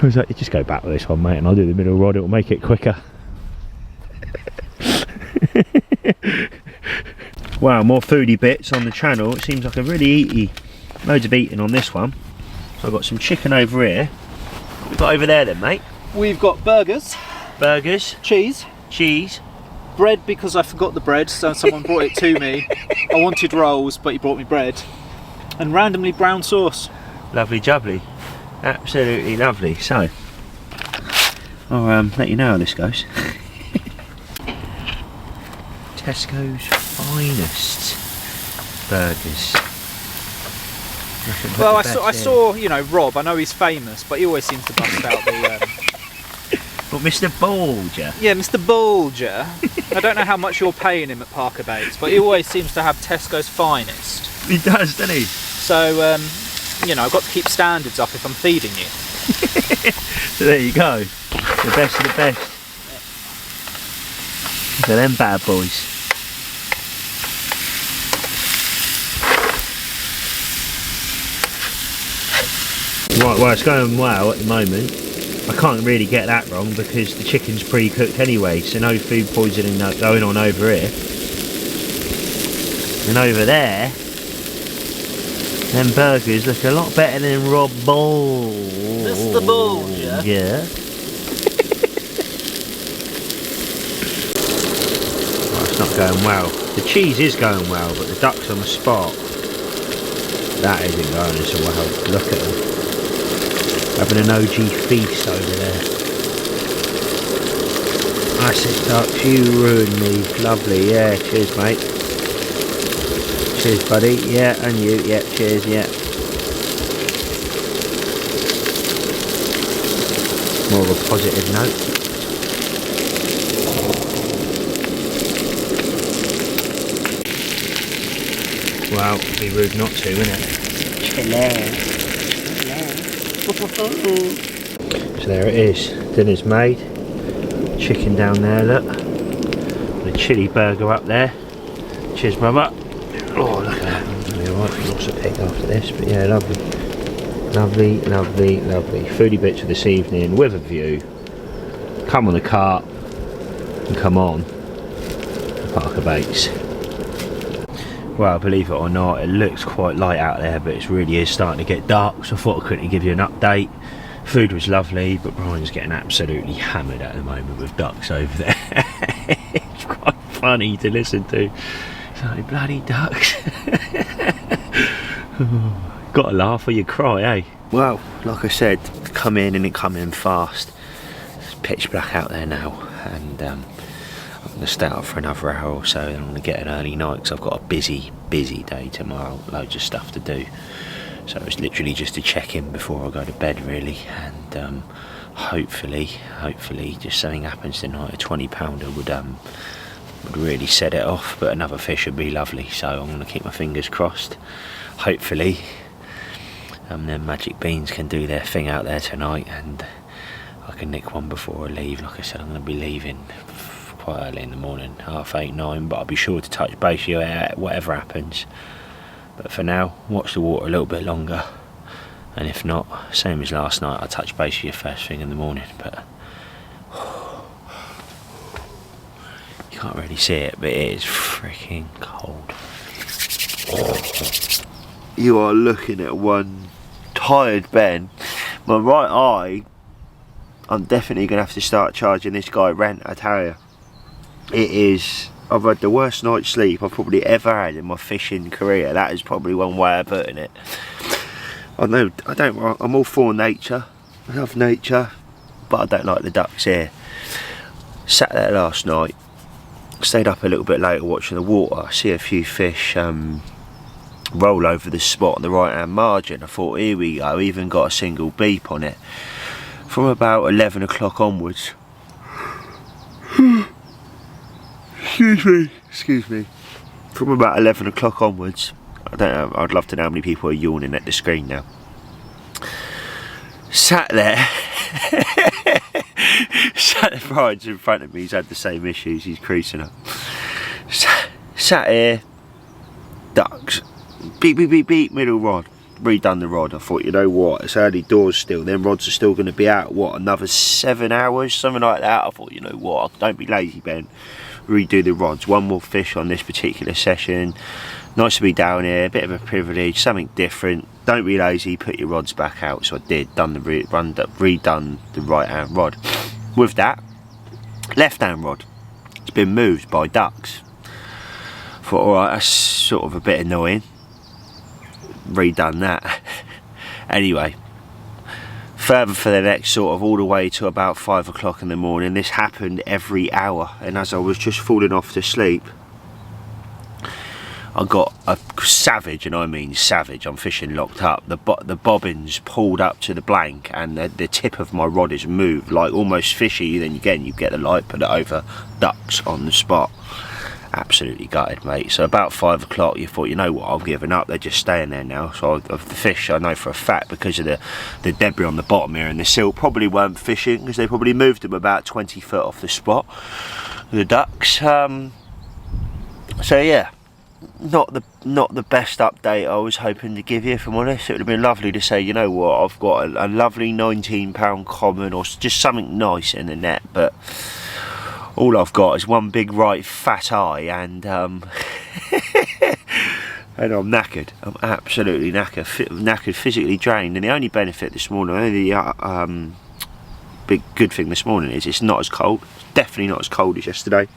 I was like, you just go back with this one, mate, and I'll do the middle rod, it'll make it quicker. Wow, more foodie bits on the channel. It seems like a really eaty, loads of eating on this one. So I've got some chicken over here. What we got over there then, mate? We've got burgers, cheese, bread, because I forgot the bread, so someone brought it to me. I wanted rolls, but he brought me bread, and randomly brown sauce. Lovely jubbly, absolutely lovely. So I'll let you know how this goes. Tesco's finest burgers. Well, I saw, you know, Rob, I know he's famous, but he always seems to bust out the... Well, Mr. Bulger. Yeah, Mr. Bulger. I don't know how much you're paying him at Parker Baits, but he always seems to have Tesco's finest. He does, doesn't he? So, you know, I've got to keep standards up if I'm feeding you. So there you go. The best of the best. Look at them bad boys. Right, well, it's going well at the moment. I can't really get that wrong because the chicken's pre-cooked anyway, so no food poisoning going on over here. And over there, them burgers look a lot better than Rob Bull. Mr. Bulger. Yeah. Well, it's not going well. The cheese is going well, but the duck's on the spot. That isn't going so well. Look at them. Having an OG feast over there. That's it, ducks, you ruined me. Lovely, yeah, cheers mate. Cheers buddy, yeah, and you, yeah, cheers, yeah. more of a positive note. Well, it'd be rude not to, wouldn't it? So there it is, dinner's made. Chicken down there, look. And a chili burger up there. Cheers, brother. Oh, look at that. I'll be alright for lots of pick after this, but yeah, lovely. Lovely, lovely, lovely. Foodie bits for this evening with a view. Come on the cart and come on the Parker Bakes. Well, believe it or not, it looks quite light out there, but it really is starting to get dark, so I thought I quickly give you an update. Food was lovely, but Brian's getting absolutely hammered at the moment with ducks over there. It's quite funny to listen to. It's like, bloody ducks. Gotta laugh or you cry, eh? Well, like I said, come in and it come in fast. It's pitch black out there now, and I'm going to stay out for another hour or so, and I'm going to get an early night because I've got a busy day tomorrow, loads of stuff to do. So it's literally just to check in before I go to bed, really, and hopefully just something happens tonight. A £20 would really set it off, but another fish would be lovely, so I'm going to keep my fingers crossed. Hopefully them magic beans can do their thing out there tonight, and I can nick one before I leave. Like I said, I'm going to be leaving quite early in the morning, 8:30, 9, but I'll be sure to touch base with you whatever happens. But for now, watch the water a little bit longer, and if not, same as last night, I'll touch base with you first thing in the morning. But you can't really see it, but it is freaking cold. You are looking at one tired Ben. My right eye, I'm definitely going to have to start charging this guy rent, I tell you. It is, I've had the worst night's sleep I've probably ever had in my fishing career. That is probably one way of putting it. I'm all for nature. I love nature, but I don't like the ducks here. Sat there last night, stayed up a little bit later watching the water. I see a few fish roll over the spot on the right hand margin. I thought, here we go, even got a single beep on it. From about 11 o'clock onwards, excuse me, from about 11 o'clock onwards, I don't know, I'd love to know how many people are yawning at the screen now. Sat there, Brian's in front of me, he's had the same issues, he's creasing up. Sat here, ducks, beep beep beep beep, middle rod, redone the rod. I thought, you know what, it's early doors still, them rods are still going to be out, what, another 7 hours, something like that. I thought, you know what, don't be lazy, Ben, redo the rods. One more fish on this particular session, nice to be down here, a bit of a privilege, something different, don't be lazy, put your rods back out. So I did, redone the right hand rod. With that, left hand rod, it's been moved by ducks. Thought, alright, that's sort of a bit annoying, redone that. Anyway, further for the next sort of all the way to about 5 o'clock in the morning. This happened every hour, and as I was just falling off to sleep, I got a savage, and I mean savage, I'm fishing locked up, the bobbins pulled up to the blank, and the tip of my rod is moved, like almost fishy. Then again, you get the light, put it over, ducks on the spot. Absolutely gutted, mate. So about 5 o'clock, you thought, you know what, I've given up, they're just staying there now. So of the fish, I know for a fact, because of the debris on the bottom here and the silt, probably weren't fishing, because they probably moved them about 20 foot off the spot, the ducks. So yeah, not the best update I was hoping to give you, if I'm honest. It would have been lovely to say, you know what, I've got a lovely £19 common, or just something nice in the net, but all I've got is one big right fat eye, and and I'm knackered. I'm absolutely knackered, physically drained. And the only benefit this morning, only big good thing this morning, is it's not as cold. It's definitely not as cold as yesterday.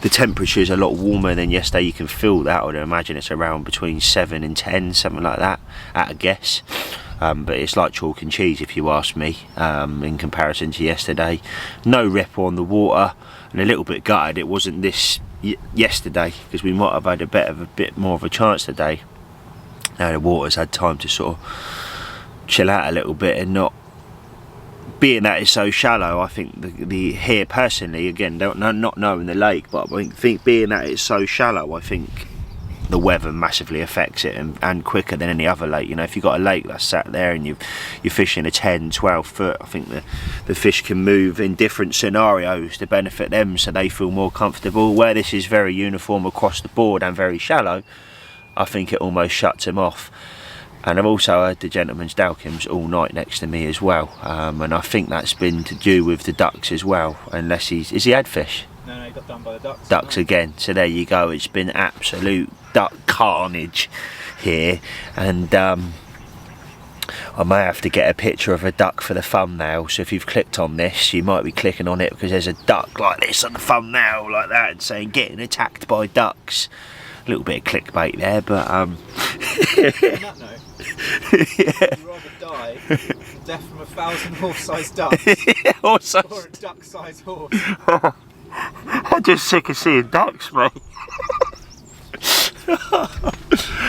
The temperature is a lot warmer than yesterday. You can feel that. I would imagine it's around between 7 and 10, something like that, at a guess. But it's like chalk and cheese, if you ask me, in comparison to yesterday. No ripple on the water, and a little bit gutted it wasn't this yesterday, because we might have had a bit more of a chance today. Now the water's had time to sort of chill out a little bit and not being that it's so shallow, I think the here personally, again, not knowing the lake, but I think being that it's so shallow, I think the weather massively affects it, and quicker than any other lake. You know, if you've got a lake that's sat there and you're fishing a 10-12 foot, I think the fish can move in different scenarios to benefit them, so they feel more comfortable. Where this is very uniform across the board and very shallow, I think it almost shuts him off. And I've also heard the gentleman's Dalkims all night next to me as well, and I think that's been to do with the ducks as well, unless has he had fish? No, he got done by the ducks. Ducks again, so there you go. It's been absolute duck carnage here, and I may have to get a picture of a duck for the thumbnail, so if you've clicked on this, you might be clicking on it because there's a duck like this on the thumbnail, like that, and saying getting attacked by ducks. A little bit of clickbait there, but On that note, yeah. you'd rather die a death from 1,000 horse-sized ducks Also, or a duck-sized horse. I'm just sick of seeing ducks, mate.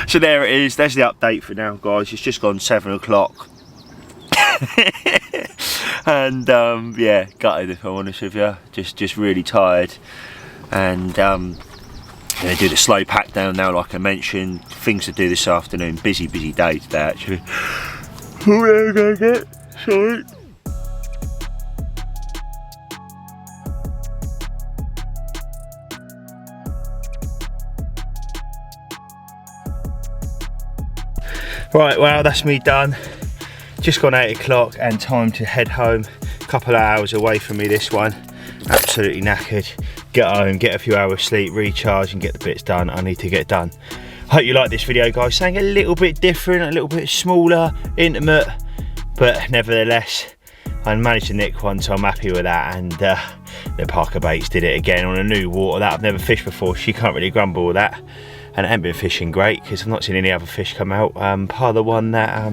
So there it is, there's the update for now, guys. It's just gone 7 o'clock. And yeah, gutted if I'm honest with you. Just really tired. And I'm gonna do the slow pack down now, like I mentioned. Things to do this afternoon. Busy day today, actually. Oh, yeah, go. Sorry. Right, well, that's me done. Just gone 8 o'clock and time to head home. A couple of hours away from me, this one. Absolutely knackered. Get home, get a few hours sleep, recharge and get the bits done I need to get done. Hope you like this video, guys. Something a little bit different, a little bit smaller, intimate, but nevertheless, I managed to nick one, so I'm happy with that. And the Parker Baits did it again on a new water that I've never fished before. She can't really grumble with that. And it ain't been fishing great because I've not seen any other fish come out. Part of the one that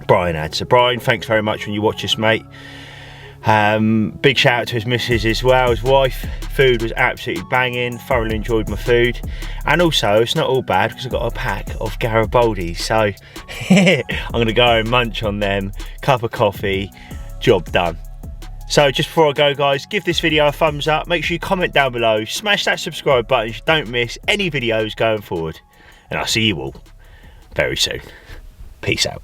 Brian had. So Brian, thanks very much when you watch this, mate. Big shout out to his missus as well, his wife. Food was absolutely banging, thoroughly enjoyed my food. And also, it's not all bad because I've got a pack of Garibaldi. So I'm going to go and munch on them, cup of coffee, job done. So just before I go, guys, give this video a thumbs up, make sure you comment down below, smash that subscribe button so you don't miss any videos going forward. And I'll see you all very soon. Peace out.